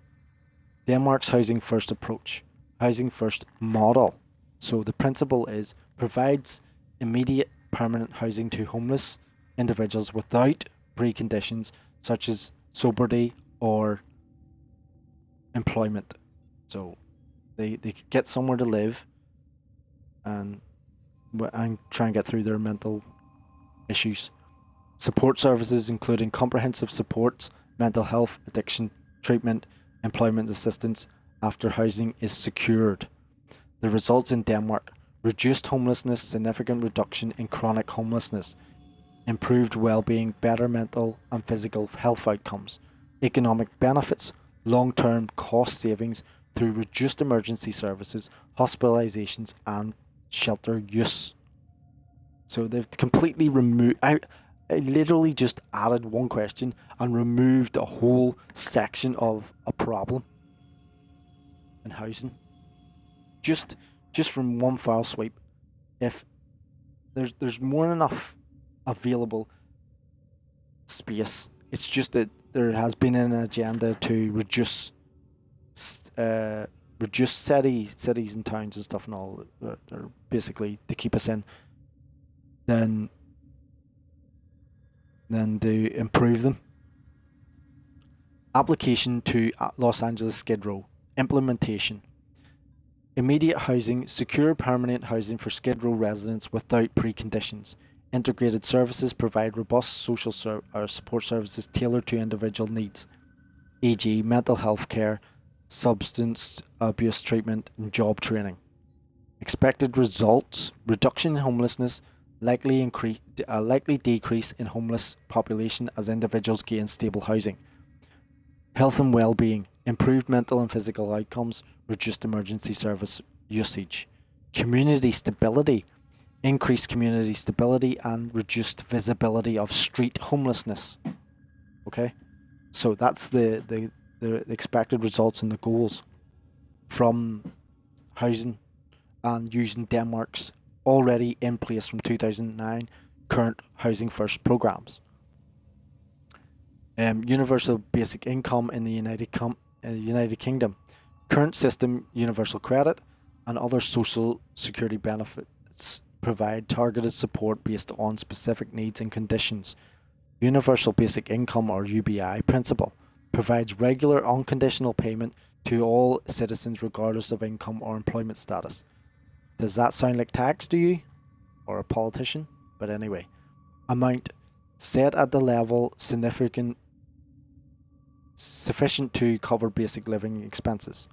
Denmark's housing first approach, housing first model. So the principle is provides immediate permanent housing to homeless individuals without preconditions such as sobriety or employment. So they could get somewhere to live and try and get through their mental issues. Support services including comprehensive supports, mental health, addiction treatment, employment assistance after housing is secured. The results in Denmark: reduced homelessness, significant reduction in chronic homelessness, improved well-being, better mental and physical health outcomes, economic benefits, long-term cost savings through reduced emergency services, hospitalizations, and shelter use. So they've completely removed. I literally just added one question and removed a whole section of a problem in housing. Just from one file sweep. If there's more than enough available space, it's just that there has been an agenda to reduce cities and towns and stuff and all. They're basically to keep us in. Then to improve them. Application to Los Angeles Skid Row. Implementation. Immediate housing, secure permanent housing for Skid Row residents without preconditions. Integrated services provide robust social support services tailored to individual needs, e.g., mental health care, substance abuse treatment, and job training. Expected results: reduction in homelessness, likely decrease in homeless population as individuals gain stable housing. Health and well-being: improved mental and physical outcomes, reduced emergency service usage. Community stability: increased community stability and reduced visibility of street homelessness. Okay, so that's the expected results and the goals from housing and using Denmark's already in place from 2009 current Housing First programs. Universal basic income in the United Kingdom. Current system, universal credit, and other social security benefits provide targeted support based on specific needs and conditions. Universal basic income, or UBI principle, provides regular unconditional payment to all citizens regardless of income or employment status. Does that sound like tax to you? Or a politician? But anyway, amount set at the level sufficient to cover basic living expenses.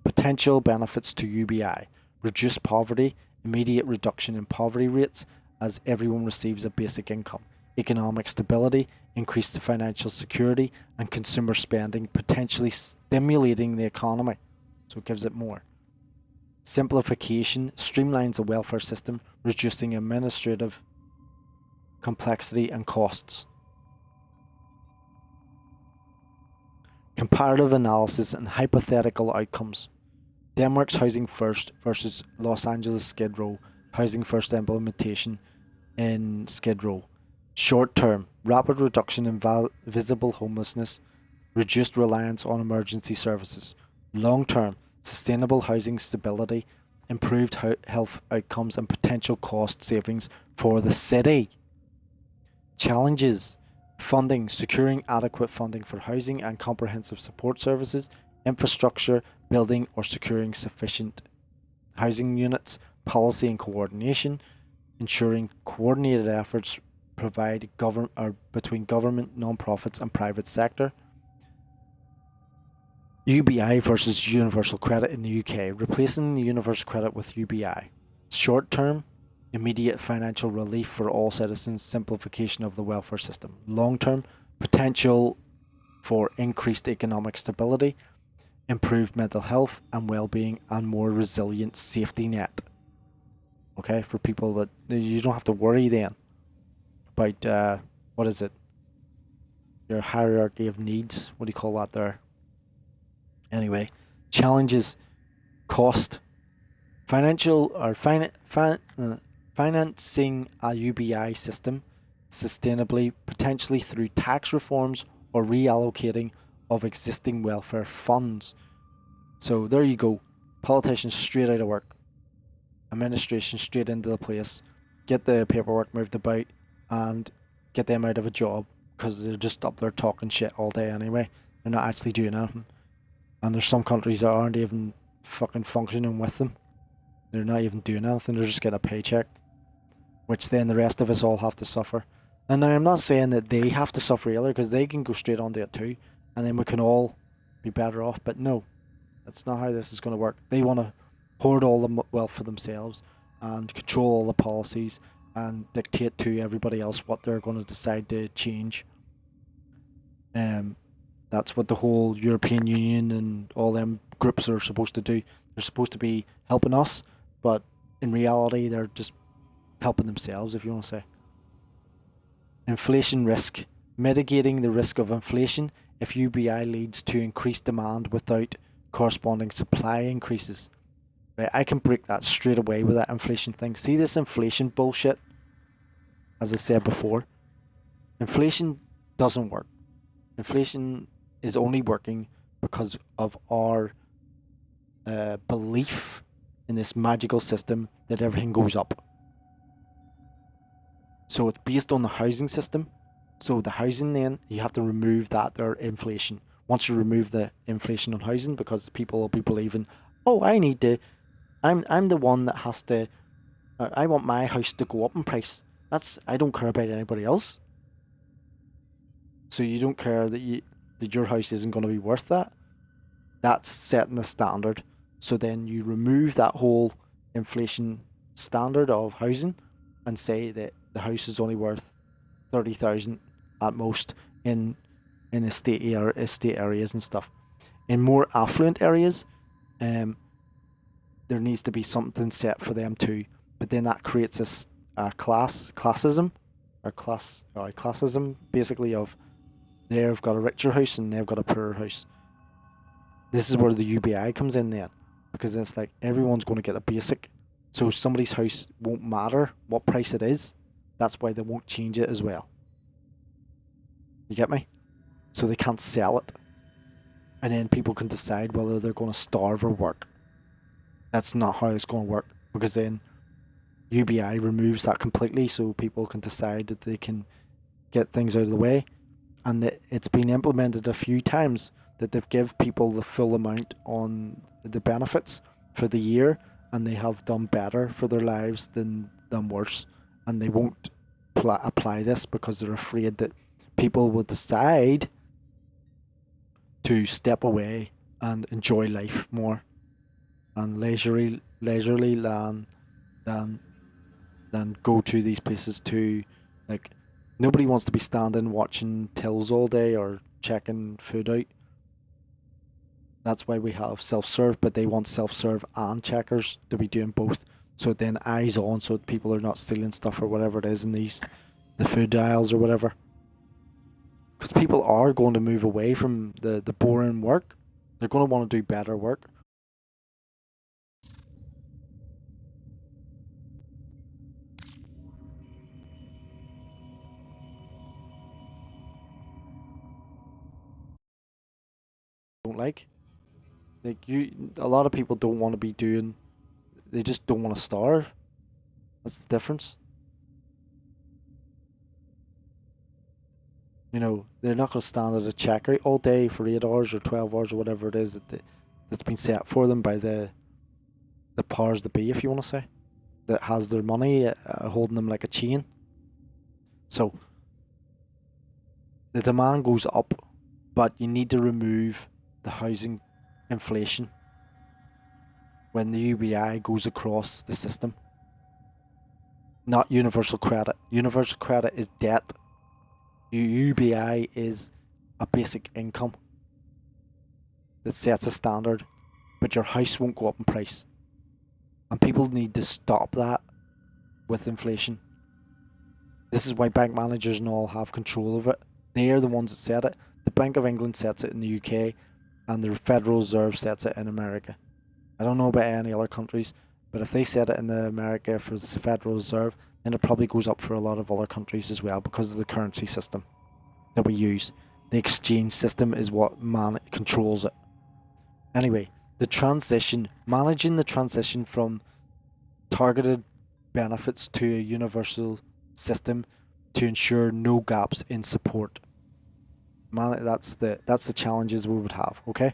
Potential benefits to UBI: reduce poverty, immediate reduction in poverty rates as everyone receives a basic income. Economic stability, increased financial security, and consumer spending, potentially stimulating the economy. So it gives it more. Simplification streamlines the welfare system, reducing administrative complexity and costs. Comparative analysis and hypothetical outcomes. Denmark's Housing First versus Los Angeles Skid Row Housing First implementation in Skid Row. Short term: rapid reduction in visible homelessness, reduced reliance on emergency services. Long term: sustainable housing stability, improved health outcomes, and potential cost savings for the city. Challenges: funding: securing adequate funding for housing and comprehensive support services, infrastructure, building or securing sufficient housing units, policy and coordination, ensuring coordinated efforts provide between government, non-profits, and private sector. UBI versus universal credit in the UK, replacing the universal credit with UBI. Short term: immediate financial relief for all citizens, simplification of the welfare system. Long term: potential for increased economic stability, improved mental health and well-being, and more resilient safety net. Okay, for people that you don't have to worry then about what is it? Your hierarchy of needs. What do you call that there? Anyway, challenges: cost, financial or financing a UBI system sustainably, potentially through tax reforms or reallocating of existing welfare funds. So there you go. Politicians straight out of work. Administration straight into the place. Get the paperwork moved about and get them out of a job because they're just up there talking shit all day anyway. They're not actually doing anything. And there's some countries that aren't even fucking functioning with them. They're not even doing anything. They're just getting a paycheck, which then the rest of us all have to suffer. And now I'm not saying that they have to suffer either, because they can go straight onto it too, and then we can all be better off. But no, that's not how this is going to work. They want to hoard all the wealth for themselves and control all the policies and dictate to everybody else what they're going to decide to change. That's what the whole European Union and all them groups are supposed to do. They're supposed to be helping us, but in reality, they're just helping themselves, if you want to say. Inflation risk. Mitigating the risk of inflation if UBI leads to increased demand without corresponding supply increases. Right, I can break that straight away with that inflation thing. See this inflation bullshit? As I said before, inflation doesn't work. Inflation is only working because of our belief in this magical system that everything goes up. So it's based on the housing system. So the housing, then you have to remove that there inflation. Once you remove the inflation on housing, because people will be believing, oh, I'm the one that has to. I want my house to go up in price. I don't care about anybody else. So you don't care that your house isn't going to be worth that. That's setting the standard. So then you remove that whole inflation standard of housing and say that the house is only worth 30,000 at most in estate areas and stuff. In more affluent areas, there needs to be something set for them too. But then that creates this classism basically of they've got a richer house and they've got a poorer house. This is where the UBI comes in then, because it's like everyone's going to get a basic. So somebody's house won't matter what price it is. That's why they won't change it as well. You get me? So they can't sell it. And then people can decide whether they're going to starve or work. That's not how it's going to work, because then UBI removes that completely so people can decide that they can get things out of the way. And that it's been implemented a few times that they've give people the full amount on the benefits for the year, and they have done better for their lives than worse. And they won't apply this because they're afraid that people will decide to step away and enjoy life more and leisurely than go to these places to, like, nobody wants to be standing watching tills all day or checking food out. That's why we have self-serve, but they want self-serve and checkers to be doing both. So then eyes on, so people are not stealing stuff or whatever it is in the food aisles or whatever. Because people are going to move away from the boring work. They're going to want to do better work. Don't like a lot of people don't want to be doing. They just don't want to starve. That's the difference. You know, they're not going to stand at a checkout all day for 8 hours or 12 hours or whatever it is that's been set for them by the powers that be, if you want to say, that has their money holding them like a chain. So the demand goes up, but you need to remove the housing inflation when the UBI goes across the system. Not universal credit. Universal credit is debt. UBI is a basic income that sets a standard, but your house won't go up in price. And people need to stop that with inflation. This is why bank managers and all have control of it. They are the ones that set it. The Bank of England sets it in the UK, and the Federal Reserve sets it in America. I don't know about any other countries, but if they set it in America for the Federal Reserve, then it probably goes up for a lot of other countries as well because of the currency system that we use. The exchange system is what controls it. Anyway, managing the transition from targeted benefits to a universal system to ensure no gaps in support. That's the challenges we would have, okay?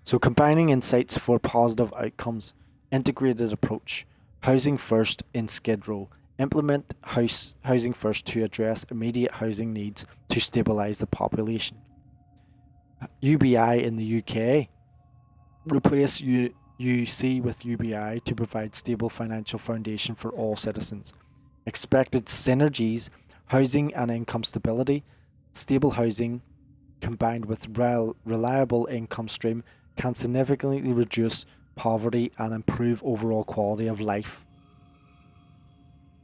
So combining insights for positive outcomes, integrated approach, housing first in Skid Row, implement housing first to address immediate housing needs to stabilise the population. UBI in the UK, replace UC with UBI to provide stable financial foundation for all citizens. Expected synergies, housing and income stability, stable housing combined with reliable income stream can significantly reduce poverty and improve overall quality of life.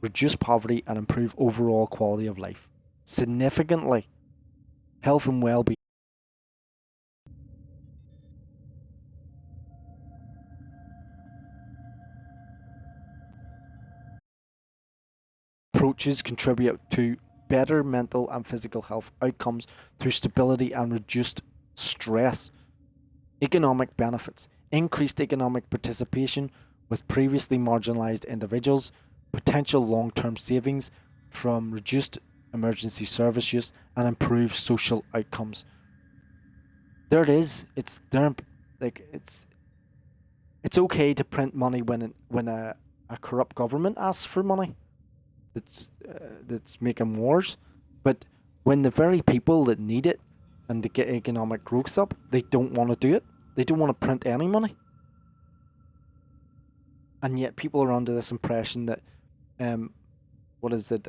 Reduce poverty and improve overall quality of life. Significantly. Health and well-being. Approaches contribute to better mental and physical health outcomes through stability and reduced stress. Economic benefits. Increased economic participation with previously marginalized individuals. Potential long-term savings from reduced emergency service use and improved social outcomes. There it is. It's there. Like it's okay to print money when a corrupt government asks for money. That's making wars, but when the very people that need it and to get economic growth up, they don't want to do it. They don't want to print any money, and yet people are under this impression that, what is it?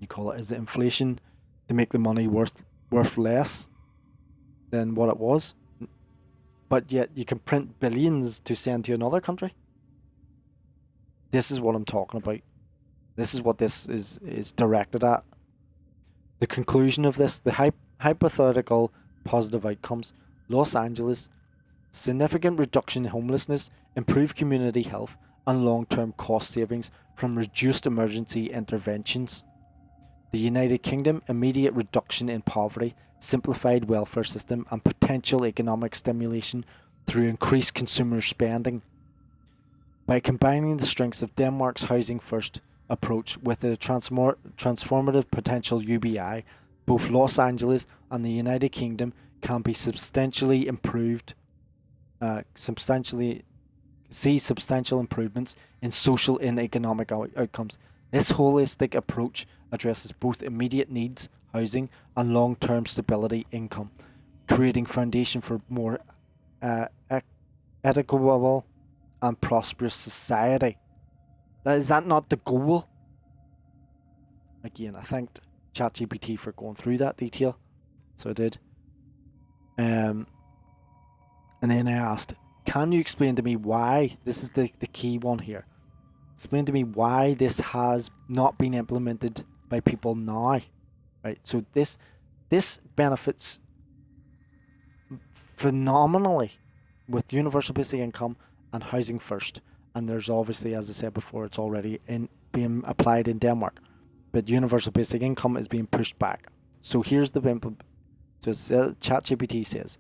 You call it? Is it inflation to make the money worth less than what it was? But yet you can print billions to send to another country. This is what I'm talking about. This is what this is directed at. The conclusion of this, the hypothetical positive outcomes: Los Angeles, significant reduction in homelessness, improved community health, and long-term cost savings from reduced emergency interventions. The United Kingdom, immediate reduction in poverty, simplified welfare system, and potential economic stimulation through increased consumer spending. By combining the strengths of Denmark's Housing First approach with the transformative potential UBI, both Los Angeles and the United Kingdom can be substantially improved, see substantial improvements in social and economic outcomes. This holistic approach addresses both immediate needs, housing, and long-term stability income, creating foundation for more equitable and prosperous society. Is that not the goal? Again, I thanked ChatGPT for going through that detail. So I did. And then I asked, can you explain to me why, this is the key one here, explain to me why this has not been implemented by people now. Right, so this benefits phenomenally with universal basic income and housing first. And there's obviously, as I said before, it's already being applied in Denmark. But universal basic income is being pushed back. So here's the ChatGPT says,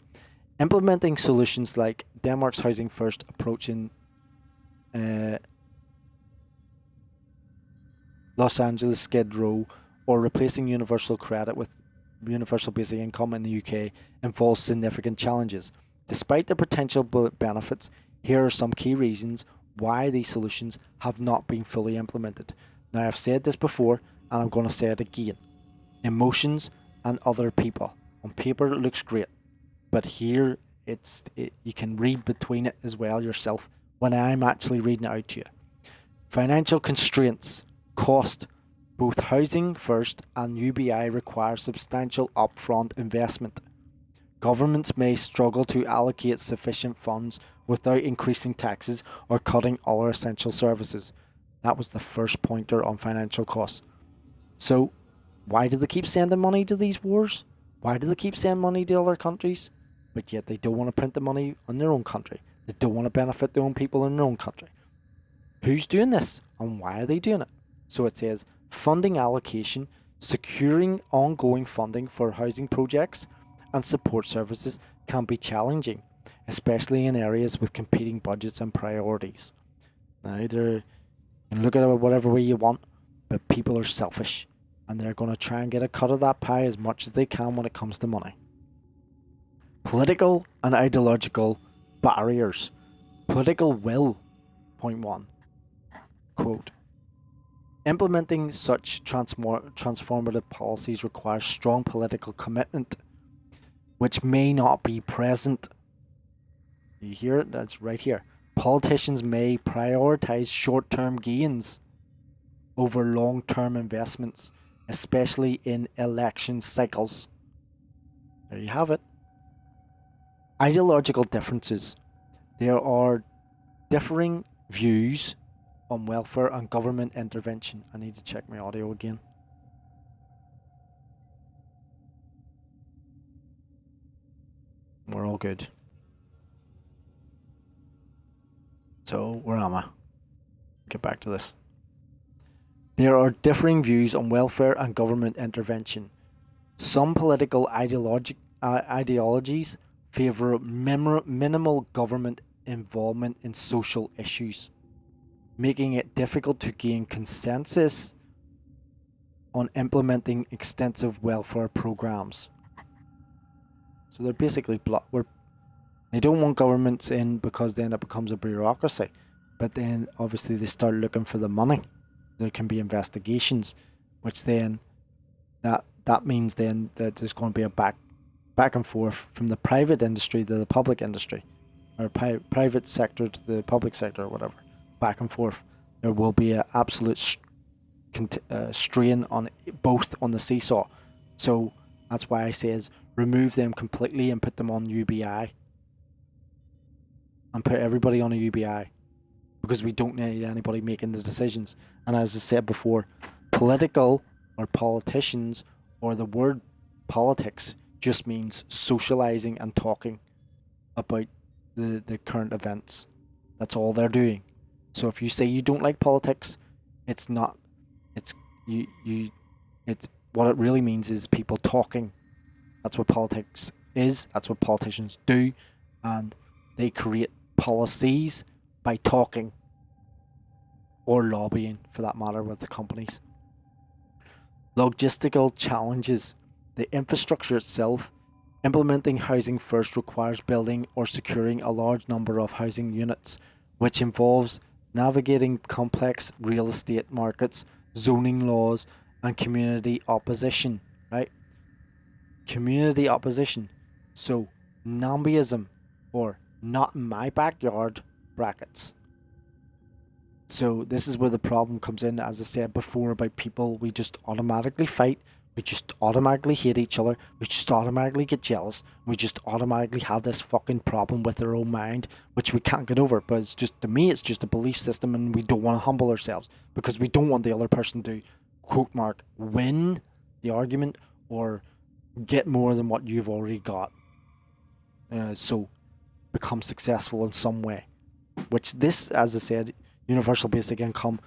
implementing solutions like Denmark's Housing First approach in Los Angeles, Skid Row, or replacing universal credit with universal basic income in the UK involves significant challenges. Despite the potential benefits, here are some key reasons why these solutions have not been fully implemented. Now, I've said this before, and I'm going to say it again. Emotions and other people. On paper, it looks great, but here you can read between it as well yourself when I'm actually reading it out to you. Financial constraints, cost. Both Housing First and UBI require substantial upfront investment. Governments may struggle to allocate sufficient funds without increasing taxes or cutting other essential services. That was the first pointer on financial costs. So, why do they keep sending money to these wars? Why do they keep sending money to other countries? But yet they don't want to print the money in their own country. They don't want to benefit their own people in their own country. Who's doing this and why are they doing it? So it says, funding allocation, securing ongoing funding for housing projects and support services can be challenging, especially in areas with competing budgets and priorities. Now, you can look at it whatever way you want, but people are selfish and they're going to try and get a cut of that pie as much as they can when it comes to money. Political and ideological barriers. Political will. Point 1. Quote, implementing such transformative policies requires strong political commitment, which may not be present. You hear it? That's right here. Politicians may prioritize short-term gains over long-term investments, especially in election cycles. There you have it. Ideological differences. There are differing views on welfare and government intervention. I need to check my audio again. We're all good. So, where am I? Get back to this. There are differing views on welfare and government intervention. Some political ideologies favour minimal government involvement in social issues, making it difficult to gain consensus on implementing extensive welfare programs. So they're basically they don't want governments in because then it becomes a bureaucracy. But then obviously they start looking for the money. There can be investigations, which then that means then that there's going to be a back and forth from the private industry to the public industry, or private sector to the public sector, or whatever. Back and forth. There will be an absolute strain on both on the seesaw. So that's why I say is remove them completely and put them on UBI. And put everybody on a UBI. Because we don't need anybody making the decisions. And as I said before, political or politicians or the word politics just means socializing and talking about the current events. That's all they're doing. So if you say you don't like politics, it's not. It's what it really means is people talking. That's what politics is. That's what politicians do, and they create policies by talking or lobbying, for that matter, with the companies. Logistical challenges. The infrastructure itself. Implementing housing first requires building or securing a large number of housing units, which involves navigating complex real estate markets, zoning laws, and community opposition, right? Community opposition. So, NIMBYism, or not in my backyard, brackets. So this is where the problem comes in, as I said before, about people. We just automatically fight. We just automatically hate each other. We just automatically get jealous. We just automatically have this fucking problem with our own mind, which we can't get over. But it's just, to me, it's just a belief system, and we don't want to humble ourselves because we don't want the other person to, quote mark, win the argument or get more than what you've already got. So become successful in some way. Which this, as I said, universal basic income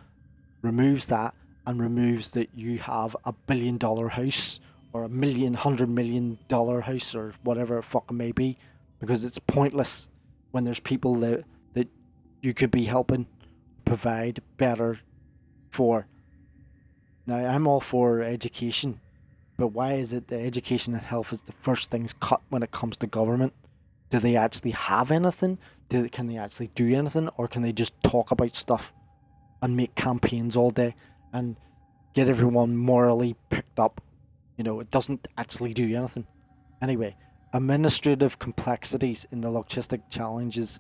removes that. And removes that you have $1 billion house or $100 million house or whatever it fucking may be, because it's pointless when there's people that you could be helping provide better for. Now, I'm all for education, but why is it that education and health is the first things cut when it comes to government? Do they actually have anything? Can they actually do anything, or can they just talk about stuff and make campaigns all day and get everyone morally picked up? You know, it doesn't actually do anything. Anyway, administrative complexities in the logistic challenges.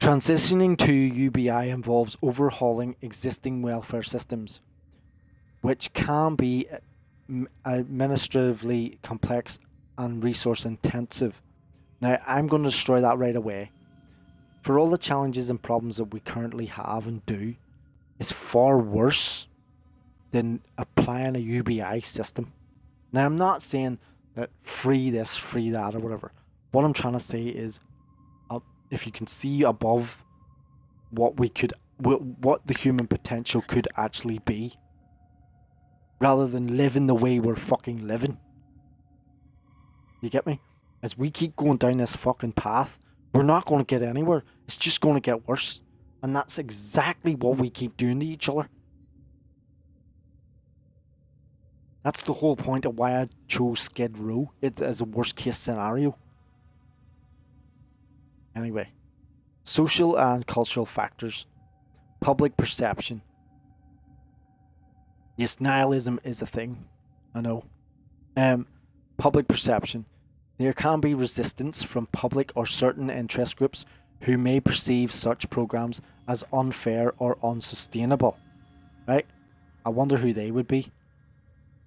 Transitioning to UBI involves overhauling existing welfare systems, which can be administratively complex and resource intensive. Now, I'm going to destroy that right away. For all the challenges and problems that we currently have and do, it's far worse than applying a UBI system. Now, I'm not saying that free this, free that, or whatever. What I'm trying to say is, if you can see above what the human potential could actually be, rather than living the way we're fucking living. You get me? As we keep going down this fucking path, we're not going to get anywhere. It's just going to get worse. And that's exactly what we keep doing to each other. That's the whole point of why I chose Skid Row. It as a worst case scenario. Anyway. Social and cultural factors. Public perception. Yes, nihilism is a thing. I know. Public perception. There can be resistance from public or certain interest groups who may perceive such programs as unfair or unsustainable. Right? I wonder who they would be.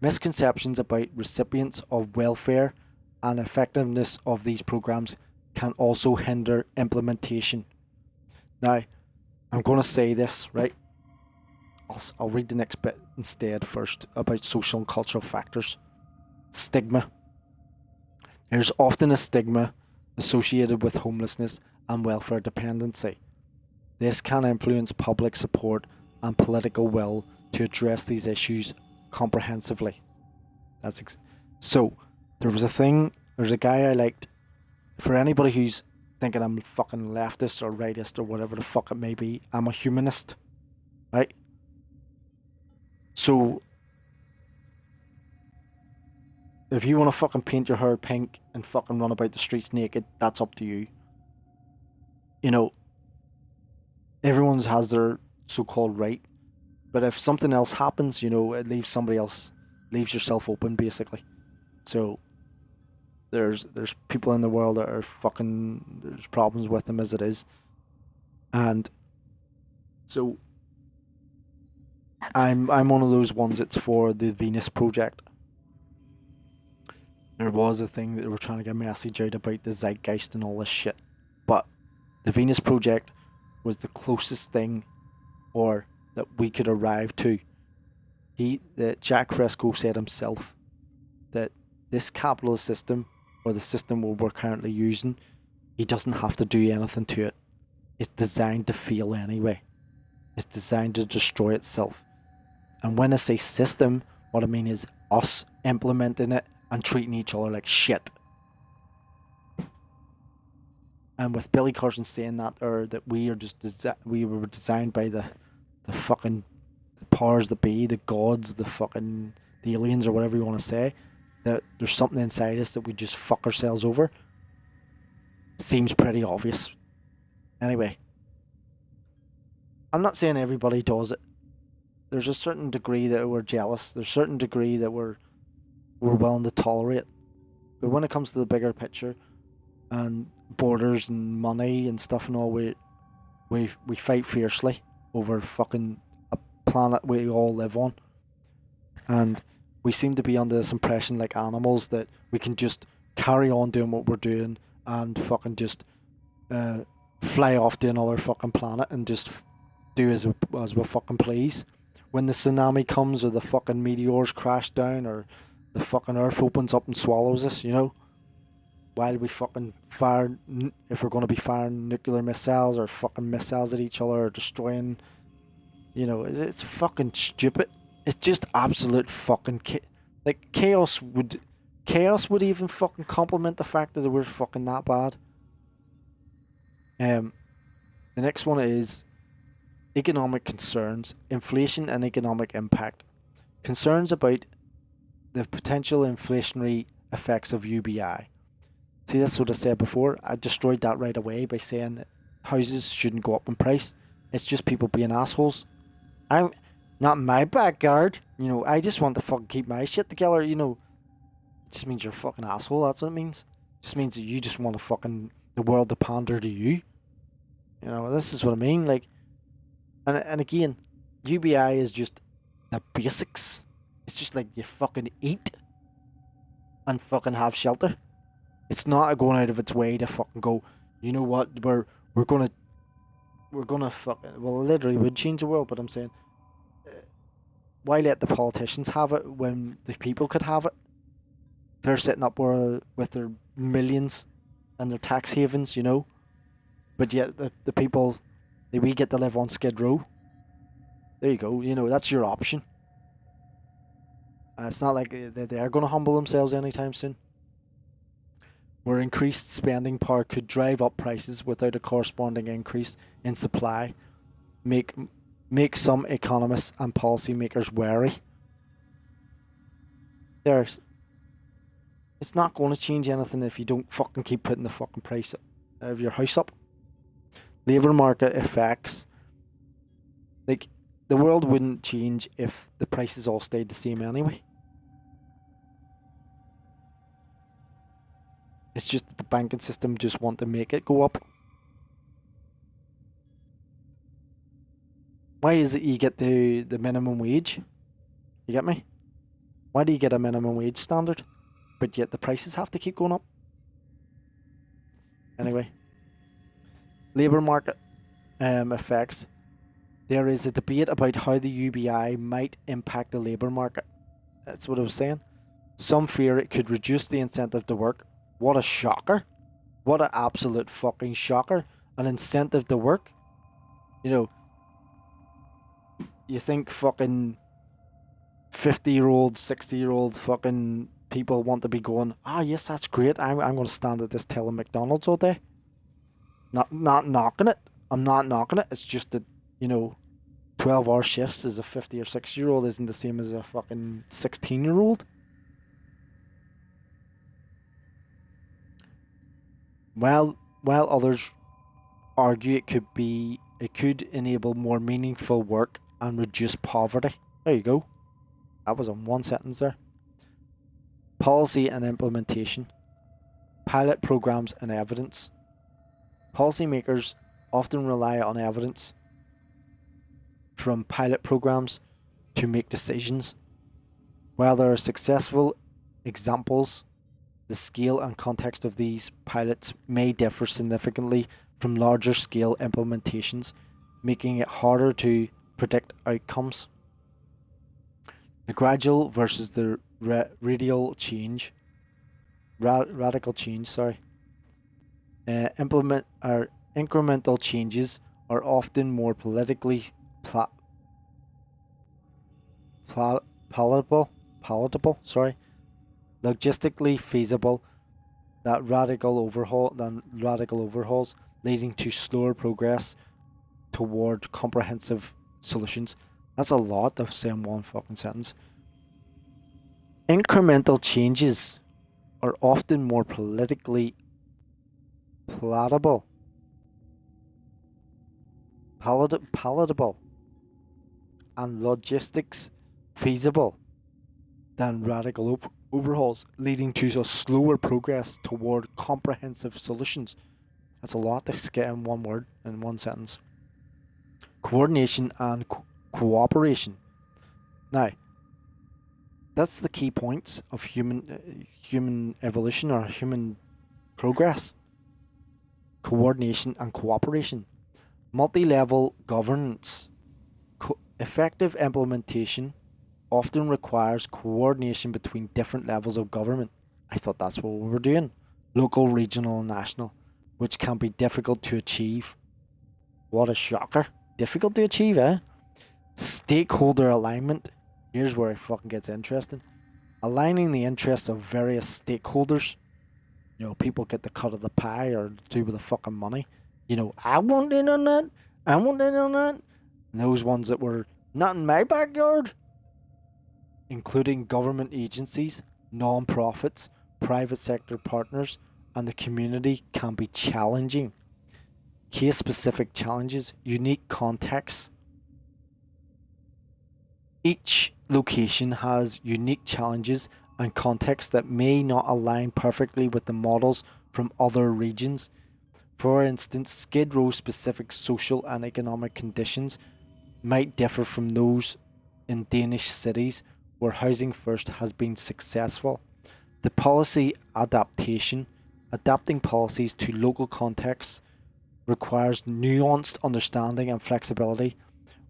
Misconceptions about recipients of welfare and effectiveness of these programs can also hinder implementation. Now, I'm going to say this, right? I'll read the next bit instead first about social and cultural factors. Stigma. There's often a stigma associated with homelessness and welfare dependency. This can influence public support and political will to address these issues comprehensively. So, there's a guy I liked. For anybody who's thinking I'm fucking leftist or rightist or whatever the fuck it may be, I'm a humanist, right? So, if you want to fucking paint your hair pink and fucking run about the streets naked, that's up to you. You know, everyone's has their so-called right, but if something else happens, you know, it leaves yourself open, basically. So, there's people in the world that are fucking, there's problems with them as it is. And so, I'm one of those ones that's for the Venus Project. There was a thing that they were trying to get a message out about the zeitgeist and all this shit. But the Venus Project was the closest thing or that we could arrive to. Jack Fresco said himself that this capitalist system, or the system we're currently using, he doesn't have to do anything to it. It's designed to fail anyway. It's designed to destroy itself. And when I say system, what I mean is us implementing it and treating each other like shit. And with Billy Carson saying that, or that we are just we were designed by the fucking the powers that be, the gods, the aliens, or whatever you want to say, that there's something inside us that we just fuck ourselves over. Seems pretty obvious. Anyway, I'm not saying everybody does it. There's a certain degree that we're jealous. There's a certain degree that we're willing to tolerate. But when it comes to the bigger picture and borders and money and stuff and all, we fight fiercely over fucking a planet we all live on. And we seem to be under this impression, like animals, that we can just carry on doing what we're doing and fucking just fly off to another fucking planet and just do as we fucking please. When the tsunami comes, or the fucking meteors crash down, or the fucking earth opens up and swallows us, you know, while we fucking fire, if we're going to be firing nuclear missiles or fucking missiles at each other or destroying, you know, it's fucking stupid. It's just absolute fucking like chaos would even fucking complement the fact that we're fucking that bad. The next one is economic concerns, inflation and economic impact. Concerns about the potential inflationary effects of UBI. See, that's what I said before. I destroyed that right away by saying that houses shouldn't go up in price. It's just people being assholes. I'm not in my backyard. You know, I just want to fucking keep my shit together. You know, it just means you're a fucking asshole. That's what it means. It just means that you just want to fucking the world to pander to you. You know, this is what I mean. Like, and again, UBI is just the basics. It's just like you fucking eat and fucking have shelter. It's not going out of its way to fucking go, you know what, we're gonna fucking, well, literally would change the world, but I'm saying, why let the politicians have it when the people could have it? They're sitting up with their millions and their tax havens, you know, but yet the people, we get to live on Skid Row. There you go, you know, that's your option. And it's not like they're going to humble themselves anytime soon. Where increased spending power could drive up prices without a corresponding increase in supply, make some economists and policymakers wary. It's not going to change anything if you don't fucking keep putting the fucking price of your house up. Labour market effects. Like, the world wouldn't change if the prices all stayed the same anyway. It's just that the banking system just want to make it go up. Why is it you get the minimum wage? You get me? Why do you get a minimum wage standard? but yet the prices have to keep going up. Anyway, labour market effects. There is a debate about how the UBI might impact the labour market. That's what I was saying. Some fear it could reduce the incentive to work. What a shocker. What an absolute fucking shocker. An incentive to work. You know, you think fucking 50-year-old, 60-year-old fucking people want to be going, yes, that's great. I'm going to stand at this till McDonald's all day. Not knocking it. I'm not knocking it. It's just that, 12-hour shifts as a 50 or 60-year-old isn't the same as a fucking 16-year-old. While others argue it could enable more meaningful work and reduce poverty. There you go. That was in one sentence there. Policy and implementation. Pilot programs and evidence. Policymakers often rely on evidence from pilot programs to make decisions. While there are successful examples, the scale and context of these pilots may differ significantly from larger scale implementations, making it harder to predict outcomes. The gradual versus the radical change. Radical change, sorry. Incremental changes are often more politically palatable, logistically feasible than radical overhauls, leading to slower progress toward comprehensive solutions. That's a lot to say in one fucking sentence. Incremental changes are often more politically palatable and logistics feasible than radical overhauls, leading to a slower progress toward comprehensive solutions. That's a lot to get in one word, in one sentence. Coordination and cooperation. Now, that's the key points of human evolution or human progress. Coordination and cooperation. Multi-level governance. Effective implementation often requires coordination between different levels of government. I thought that's what we were doing. Local, regional, and national, which can be difficult to achieve. What a shocker. Difficult to achieve, eh? Stakeholder alignment. Here's where it fucking gets interesting. Aligning the interests of various stakeholders. People get the cut of the pie or do with the fucking money. I want in on that. I want in on that. And those ones that were not in my backyard. Including government agencies, non-profits, private sector partners, and the community can be challenging. Case-specific challenges, unique contexts. Each location has unique challenges and contexts that may not align perfectly with the models from other regions. For instance, Skid Row specific social and economic conditions might differ from those in Danish cities where Housing First has been successful. The policy adapting policies to local contexts requires nuanced understanding and flexibility,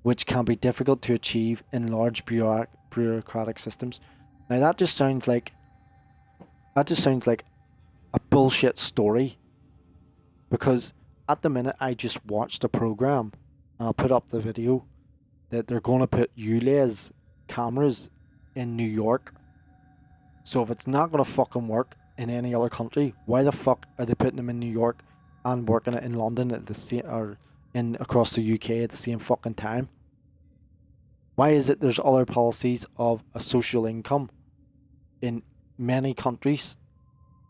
which can be difficult to achieve in large bureaucratic systems. Now that just sounds like a bullshit story, because at the minute I just watched a program, and I'll put up the video, that they're going to put ULEZ cameras in New York. So if it's not going to fucking work in any other country, why the fuck are they putting them in New York and working it in London at the same, or across the UK at the same fucking time? Why is it there's other policies of a social income in many countries,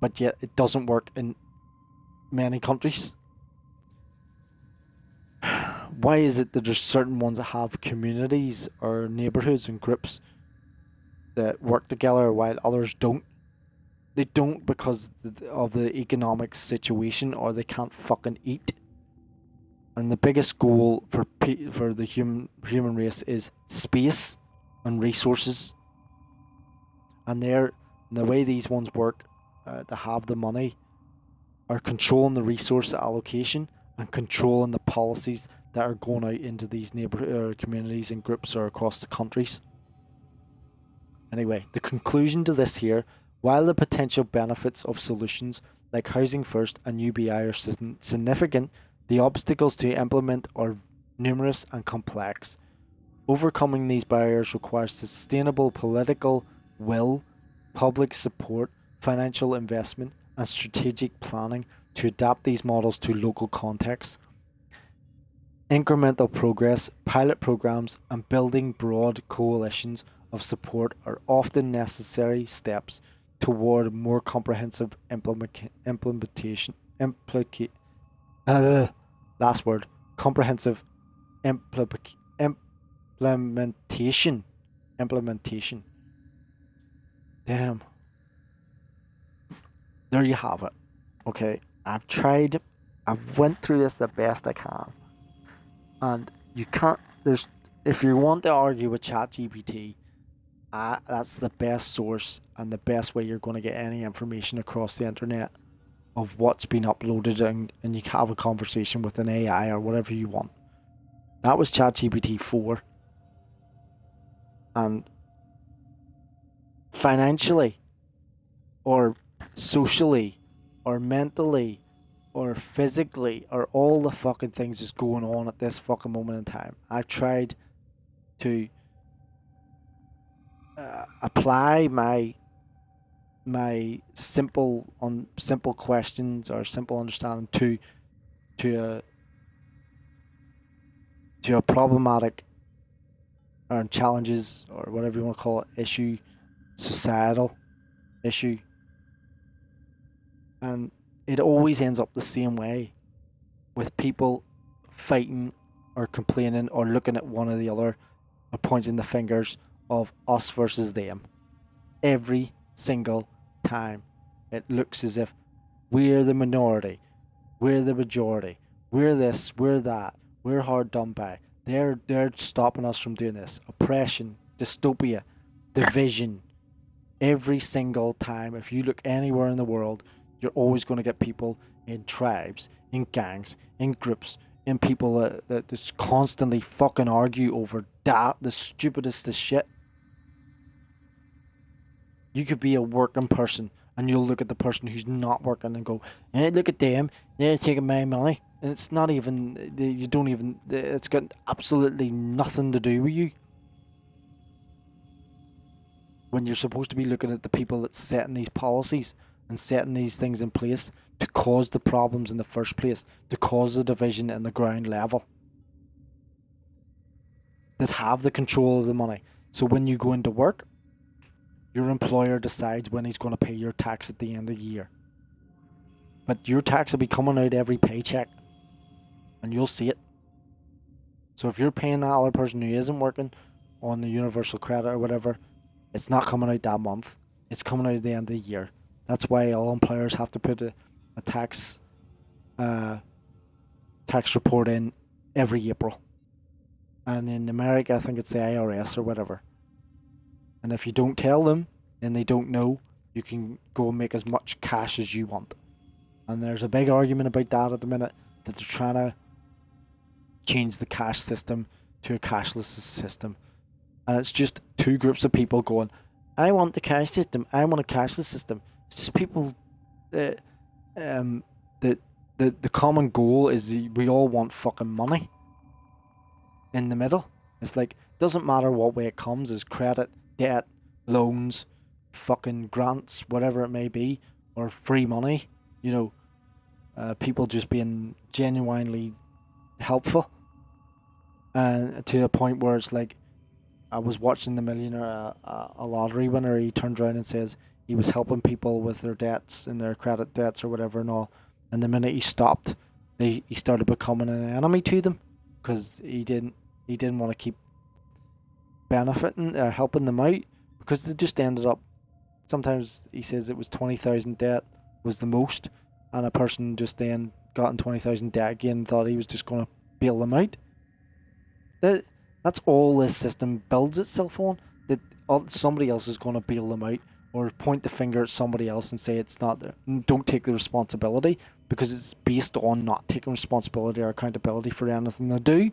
but yet it doesn't work in many countries? Why is it that there's certain ones that have communities or neighbourhoods and groups that work together while others don't? They don't because of the economic situation, or they can't fucking eat. And the biggest goal for the human race is space and resources. And And the way these ones work, to have the money, are controlling the resource allocation and controlling the policies that are going out into these neighbour communities and groups or across the countries. Anyway, the conclusion to this here, while the potential benefits of solutions like Housing First and UBI are significant, the obstacles to implement are numerous and complex. Overcoming these barriers requires sustainable political will, public support, financial investment, and strategic planning to adapt these models to local contexts. Incremental progress, pilot programs, and building broad coalitions of support are often necessary steps toward more comprehensive implementation. Last word. Comprehensive implementation. Damn. There you have it. Okay, I've went through this the best I can. And you can't, if you want to argue with ChatGPT, that's the best source and the best way you're going to get any information across the internet of what's been uploaded, and you can have a conversation with an AI or whatever you want. That was ChatGPT 4. And financially, or socially, or mentally, or physically, or all the fucking things that's going on at this fucking moment in time, I've tried to apply my simple questions or simple understanding to a problematic or challenges or whatever you want to call it, issue, societal issue, and it always ends up the same way, with people fighting or complaining or looking at one or the other or pointing the fingers of us versus them. Every single time it looks as if we're the minority, we're the majority, we're this, we're that, we're hard done by. They're stopping us from doing this. Oppression, dystopia, division. Every single time, if you look anywhere in the world, you're always going to get people in tribes, in gangs, in groups, in people that just constantly fucking argue over the stupidest of shit. You could be a working person and you'll look at the person who's not working and go, hey, look at them, they're taking my money. And it's not even, it's got absolutely nothing to do with you. When you're supposed to be looking at the people that's setting these policies and setting these things in place to cause the problems in the first place, to cause the division in the ground level, that have the control of the money. So when you go into work, your employer decides when he's going to pay your tax at the end of the year. But your tax will be coming out every paycheck, and you'll see it. So if you're paying that other person who isn't working on the universal credit or whatever, it's not coming out that month. It's coming out at the end of the year. That's why all employers have to put a tax report in every April. And in America, I think it's the IRS or whatever. And if you don't tell them and they don't know, you can go and make as much cash as you want. And there's a big argument about that at the minute, that they're trying to change the cash system to a cashless system. And it's just two groups of people going, I want the cash system, I want a cashless system. It's just people, the common goal is we all want fucking money in the middle. It's like, it doesn't matter what way it comes, is credit, debt, loans, fucking grants, whatever it may be, or free money, people just being genuinely helpful. And to a point where it's like, I was watching The Millionaire, a lottery winner, he turned around and says he was helping people with their debts and their credit debts or whatever and all. And the minute he stopped, he started becoming an enemy to them, because he didn't want to keep benefiting or helping them out, because they just ended up, sometimes he says it was 20,000 debt was the most, and a person just then got in 20,000 debt again and thought he was just going to bail them out. That's all this system builds itself on, that somebody else is going to bail them out, or point the finger at somebody else and say it's not don't take the responsibility, because it's based on not taking responsibility or accountability for anything they do.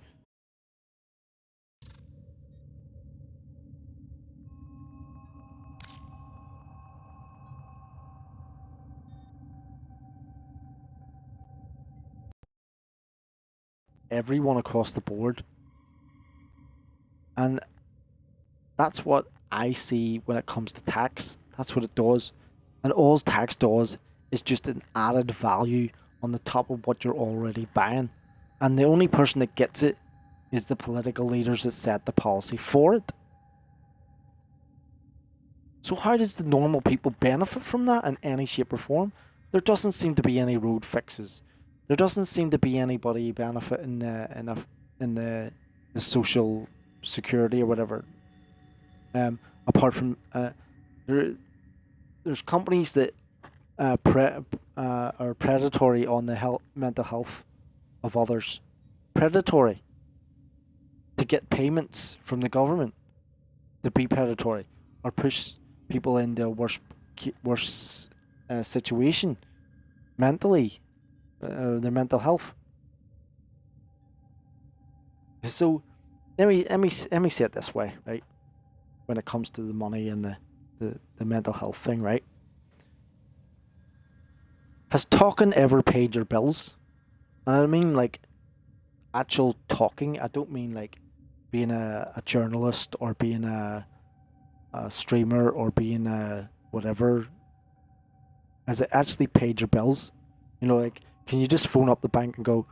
Everyone across the board. And that's what I see when it comes to tax. That's what it does. And all tax does is just an added value on the top of what you're already buying. And the only person that gets it is the political leaders that set the policy for it. So how does the normal people benefit from that in any shape or form? There doesn't seem to be any road fixes. There doesn't seem to be anybody benefiting in the social security or whatever. Apart from there's companies that are predatory on the mental health of others. Predatory. To get payments from the government. To be predatory. Or push people into a worse situation. Mentally. Their mental health. So, let me say it this way, right? When it comes to the money and the mental health thing, right? Has talking ever paid your bills? And I mean like actual talking. I don't mean like being a journalist or being a streamer or being a whatever. Has it actually paid your bills? You know, like, can you just phone up the bank and go,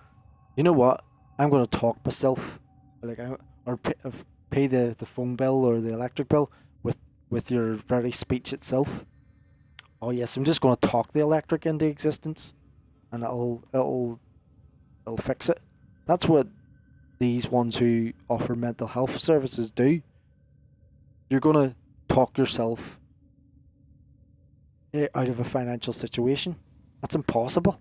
you know what? I'm going to talk myself, like, or pay the phone bill or the electric bill with your very speech itself. Oh yes, I'm just going to talk the electric into existence, and it'll fix it. That's what these ones who offer mental health services do. You're going to talk yourself out of a financial situation. That's impossible.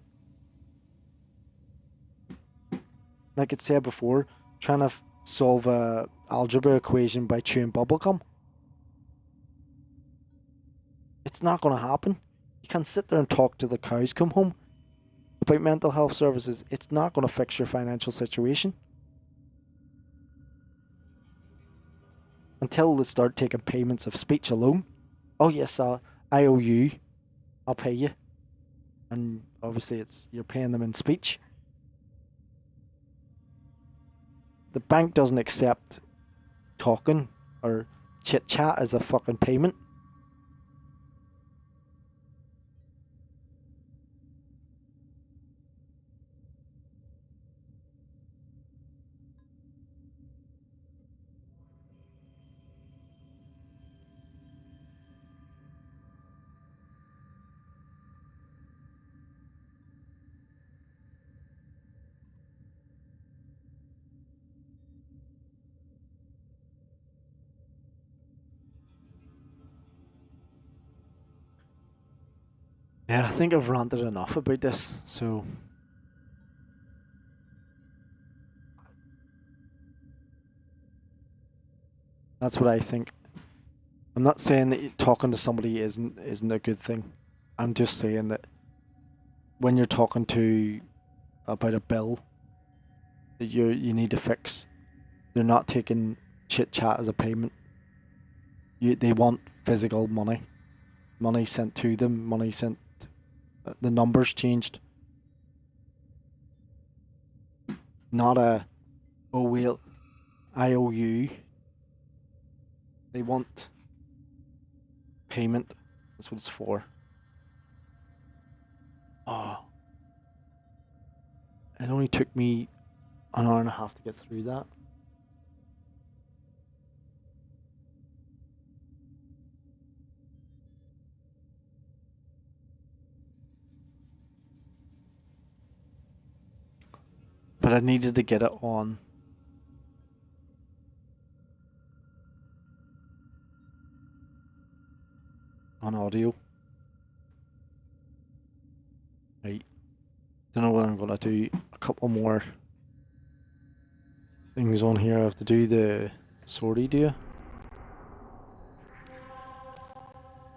Like I said before, trying to solve a algebra equation by chewing bubblegum. It's not going to happen. You can't sit there and talk till the cows come home about mental health services. It's not going to fix your financial situation. Until they start taking payments of speech alone. Oh yes, I owe you. I'll pay you. And obviously you're paying them in speech. The bank doesn't accept talking or chit chat as a fucking payment. Yeah, I think I've ranted enough about this, so that's what I think. I'm not saying that talking to somebody isn't a good thing. I'm just saying that when you're talking to about a bill that you need to fix, they're not taking chit chat as a payment. They want physical money. Money sent to them, money sent, the numbers changed. Not a, oh well, I owe you. They want payment. That's what it's for. Oh. It only took me an hour and a half to get through that. But I needed to get it on audio. Right. Don't know whether I'm gonna do a couple more things on here. I have to do the sortie, do you?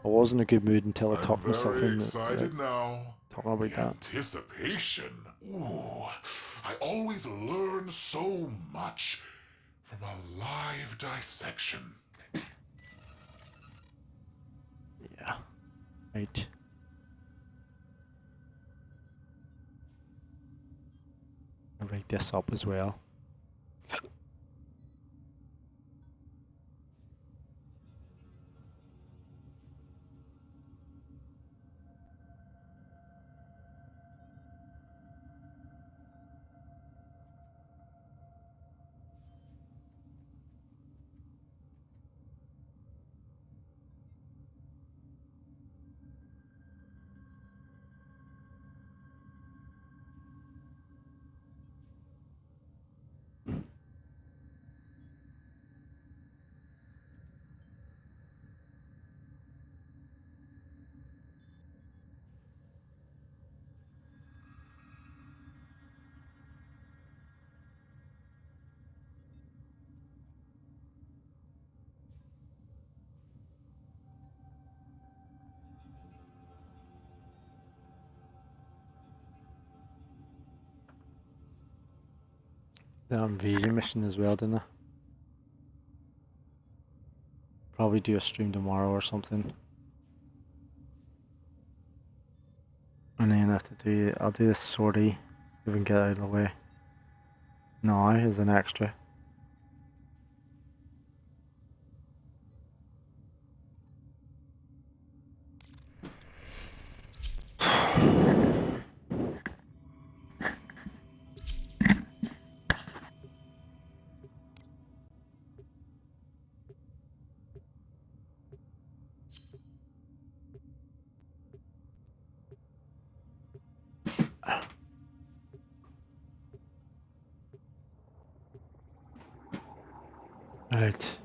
I wasn't in a good mood until I I'm talked myself very in. excited now. Talking about The that. anticipation. Ooh, I always learn so much from a live dissection. Yeah. Right. I'll write this up as well. Then I'm vision mission as well, didn't I? Probably do a stream tomorrow or something. And then I'll do a sortie if we can get out of the way. Now as an extra. Right.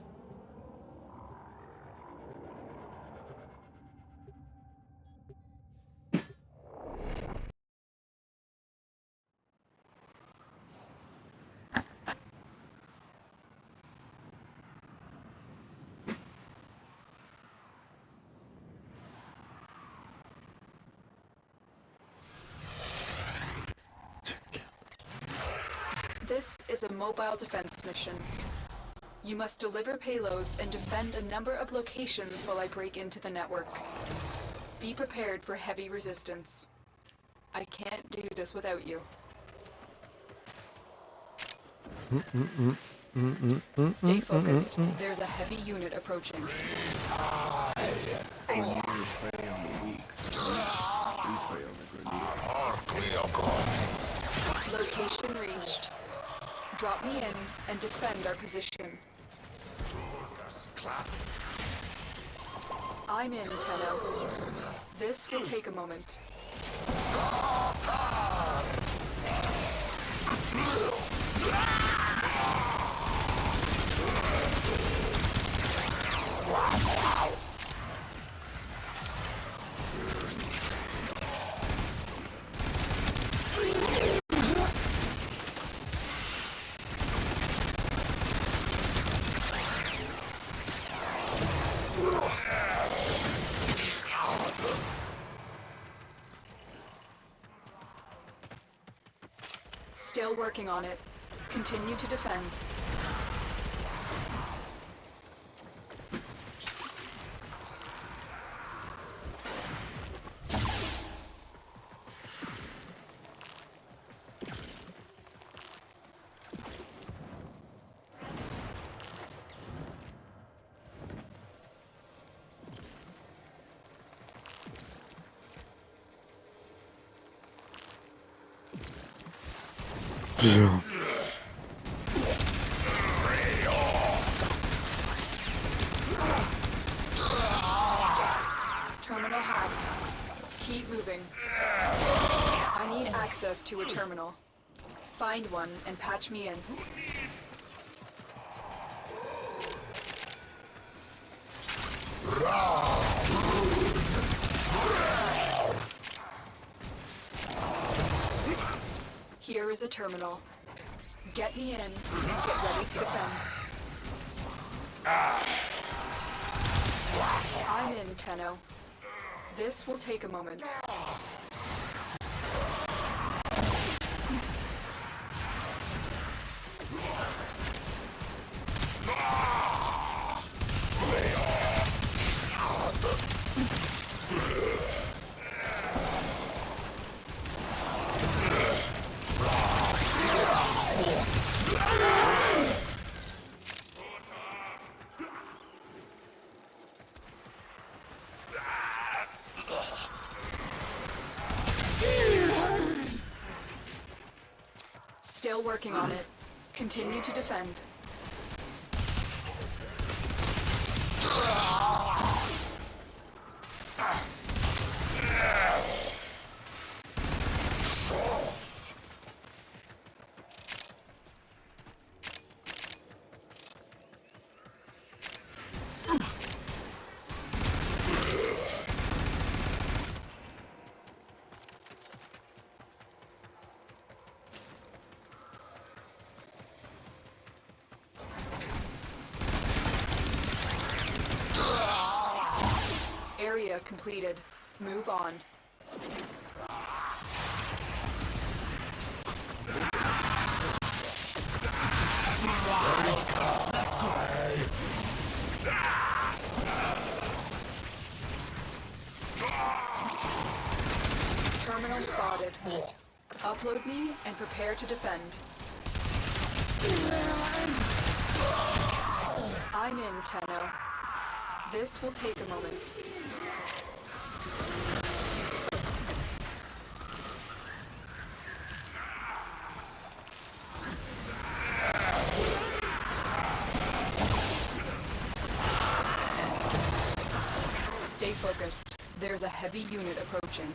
This is a mobile defense mission. You must deliver payloads and defend a number of locations while I break into the network. Be prepared for heavy resistance. I can't do this without you. Stay focused. There's a heavy unit approaching. Location reached. Drop me in and defend our position. I'm in, Tenno. This will take a moment. Still working on it. Continue to defend. Yeah. Terminal hacked. Keep moving. I need access to a terminal. Find one and patch me in. Here is a terminal. Get me in and get ready to defend. I'm in, Tenno. This will take a moment. Still working on it. Continue to defend. Area completed. Move on. Terminal spotted. Upload me and prepare to defend. I'm in, Tenno. This will take a moment. Stay focused. There's a heavy unit approaching.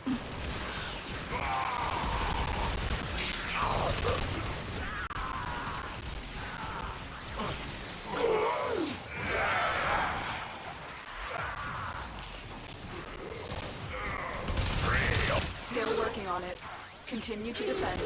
Still working on it. Continue to defend.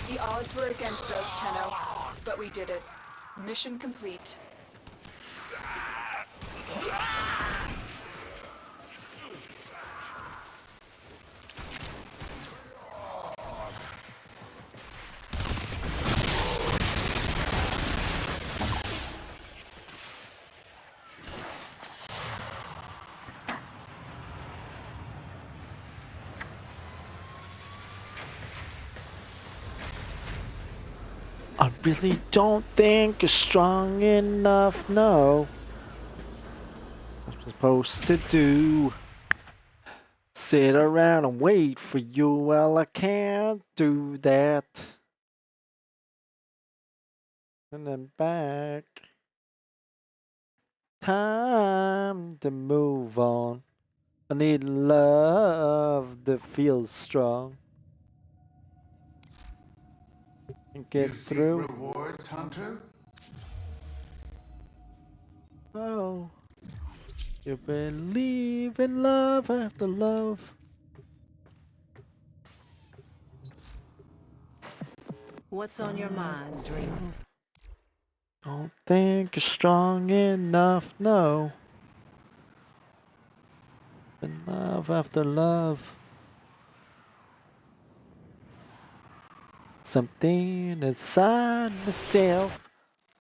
The odds were against us, Tenno, but we did it. Mission complete. I really don't think you're strong enough, no. What I'm supposed to do? Sit around and wait for you? Well, I can't do that. And then back. Time to move on. I need love that feels strong. And get You seek through. rewards, Hunter? Oh, you believe in love after love. What's on your mind, dreamers? Don't think you're strong enough, no. In love after love. Something inside myself.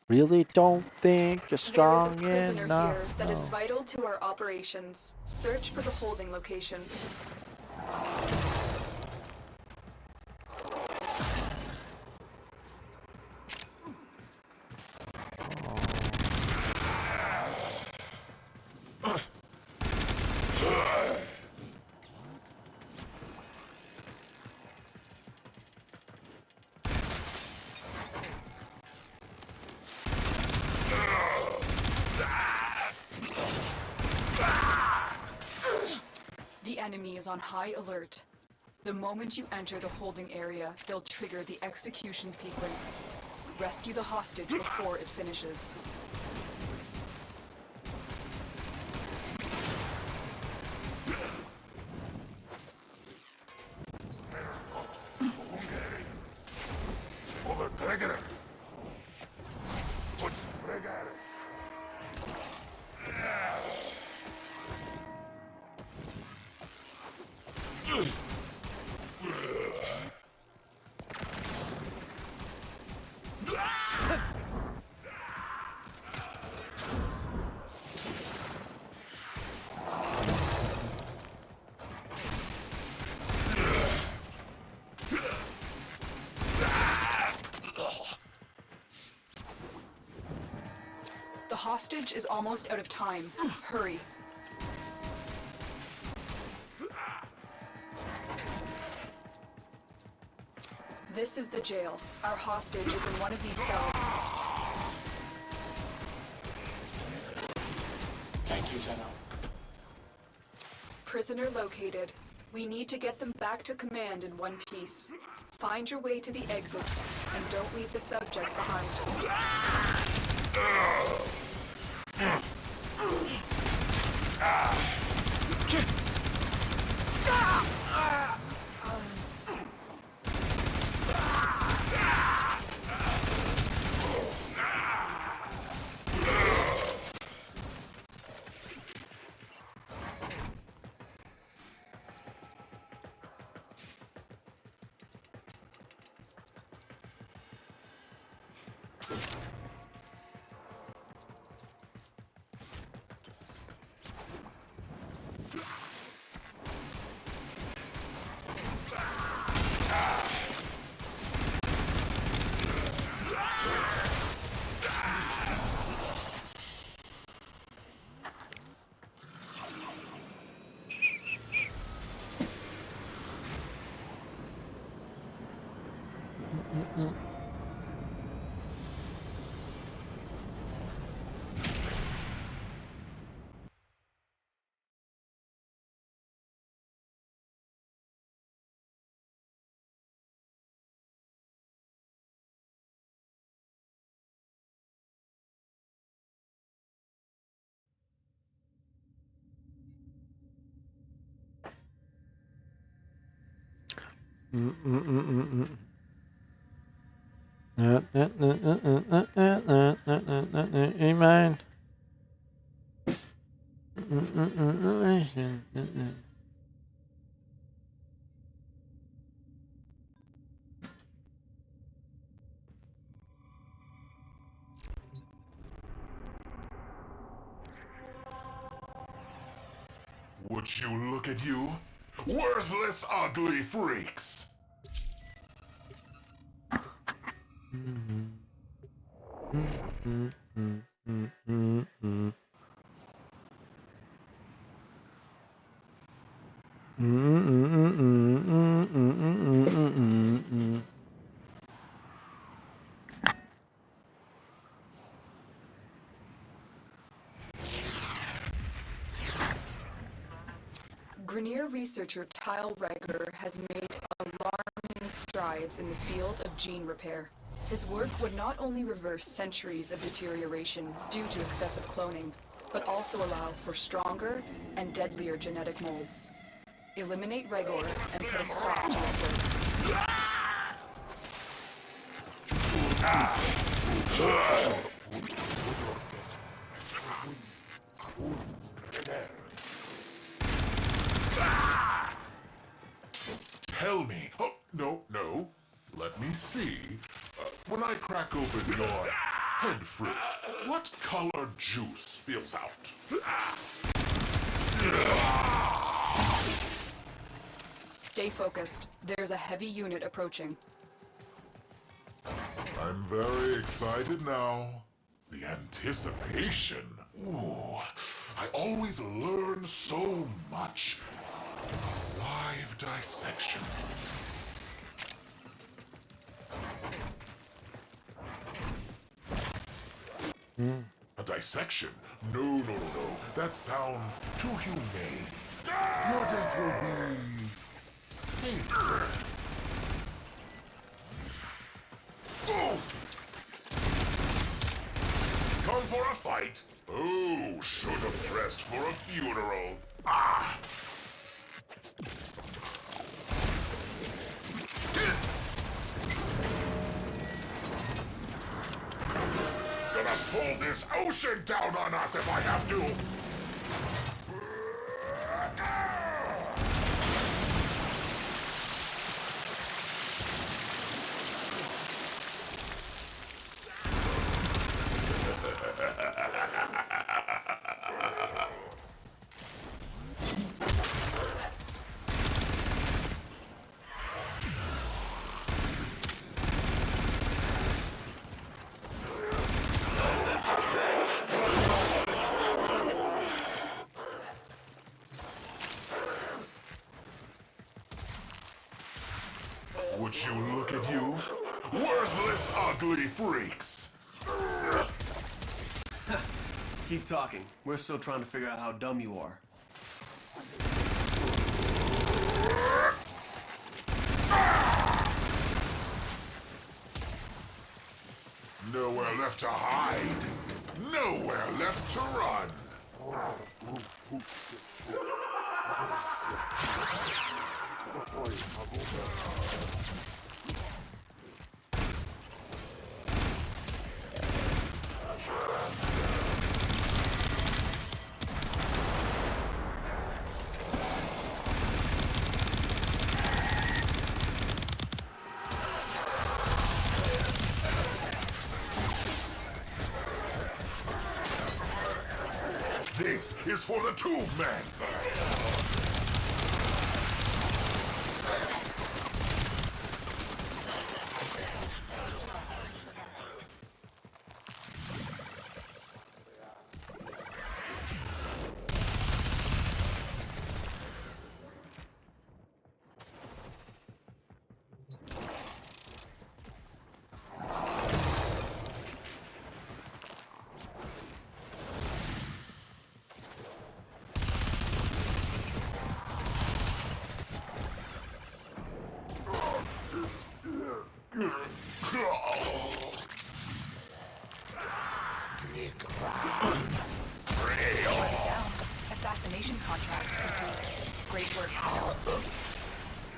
Really don't think you're There is a strong prisoner enough. here that is no. vital to our operations. Search for the holding location. enemy is on high alert. The moment you enter the holding area, they'll trigger the execution sequence. Rescue the hostage before it finishes. The hostage is almost out of time. Hurry. This is the jail. Our hostage is in one of these cells. Thank you, Tenno. Prisoner located. We need to get them back to command in one piece. Find your way to the exits, and don't leave the subject behind. Amen. Would you look at you? Worthless, ugly freaks! Grenier researcher Tyle Reger has made alarming strides in the field of gene repair. His work would not only reverse centuries of deterioration due to excessive cloning, but also allow for stronger and deadlier genetic molds. Eliminate Regor and put a stop to his work. Tell me. Oh, no. Let me see. When I crack open your head fruit, what color juice spills out? Stay focused. There's a heavy unit approaching. I'm very excited now. The anticipation. Ooh, I always learn so much from a live dissection. A dissection? No. That sounds too humane. Your death will be painful. Come for a fight? Oh, should have dressed for a funeral. Ah! Gonna pull this ocean down on us if I have to. Would you look at you? Worthless, ugly freaks! Keep talking. We're still trying to figure out how dumb you are. Nowhere left to hide. Nowhere left to run. This is for the tube man. Assassination contract complete. Great work.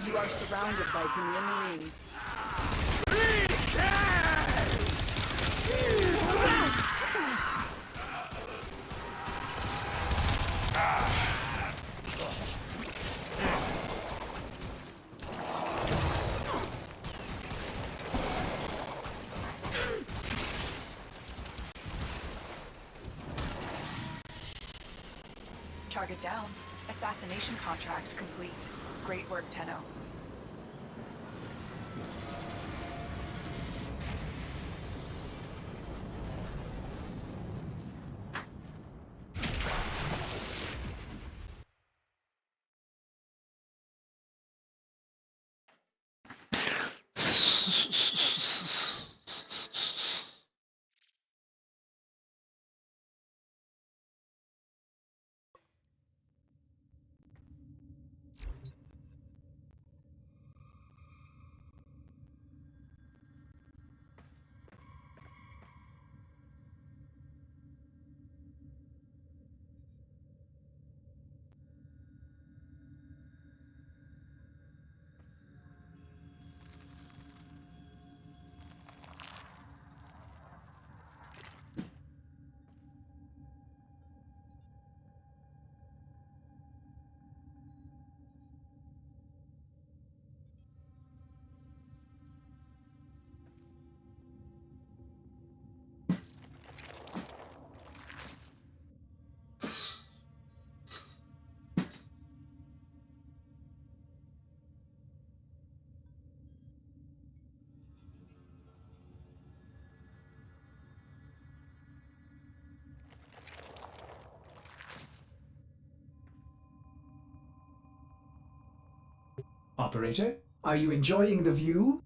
You are surrounded by Guinean Marines. Target down. Assassination contract complete. Great work, Tenno. Operator, are you enjoying the view?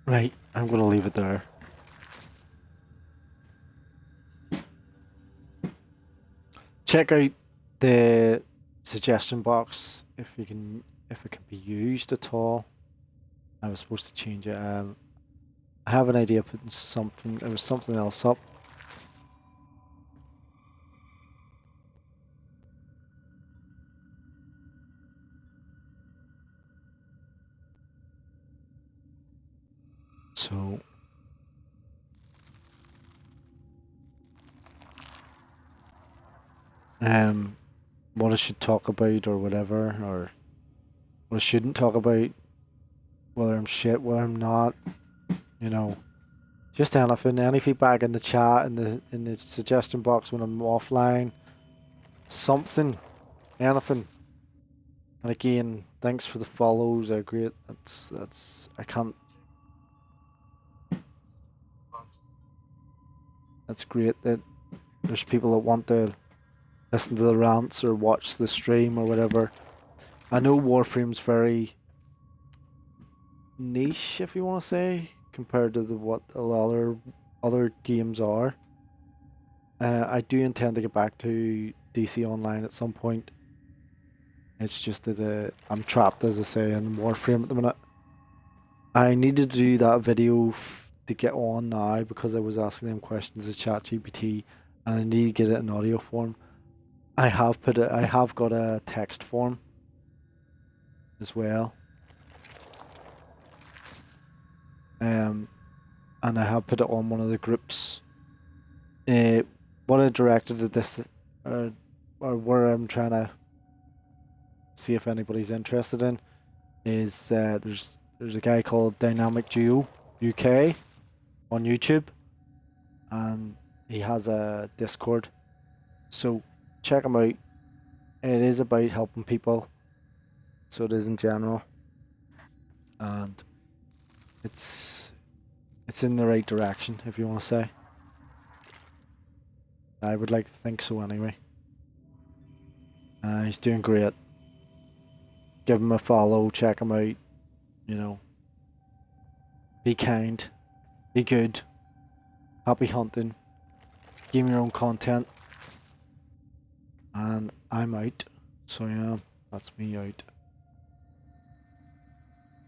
Right, I'm gonna leave it there. Check out the suggestion box if it can be used at all. I was supposed to change it. I have an idea of putting something. There was something else up. So what I should talk about or whatever, or what I shouldn't talk about, whether I'm shit, whether I'm not, you know, just anything, any feedback in the chat, in the suggestion box when I'm offline, something, anything. And again, thanks for the follows. They're great. That's I can't. That's great that there's people that want to listen to the rants or watch the stream or whatever. I know Warframes very niche, if you want to say, compared to what a lot of other games are. I do intend to get back to DC Online at some point. It's just that I'm trapped, as I say, in Warframe at the minute. I needed to do that video to get on now because I was asking them questions to chatgpt, and I need to get it in audio form. I have got a text form as well. And I have put it on one of the groups. What I directed at this, or where I'm trying to see if anybody's interested in, is there's a guy called Dynamic Duo UK on YouTube, and he has a Discord. So check him out. It is about helping people, so it is in general, and it's in the right direction, if you want to say. I would like to think so anyway. He's doing great. Give him a follow, check him out, you know. Be kind, be good, happy hunting, give me your own content, and I'm out. So yeah, that's me out.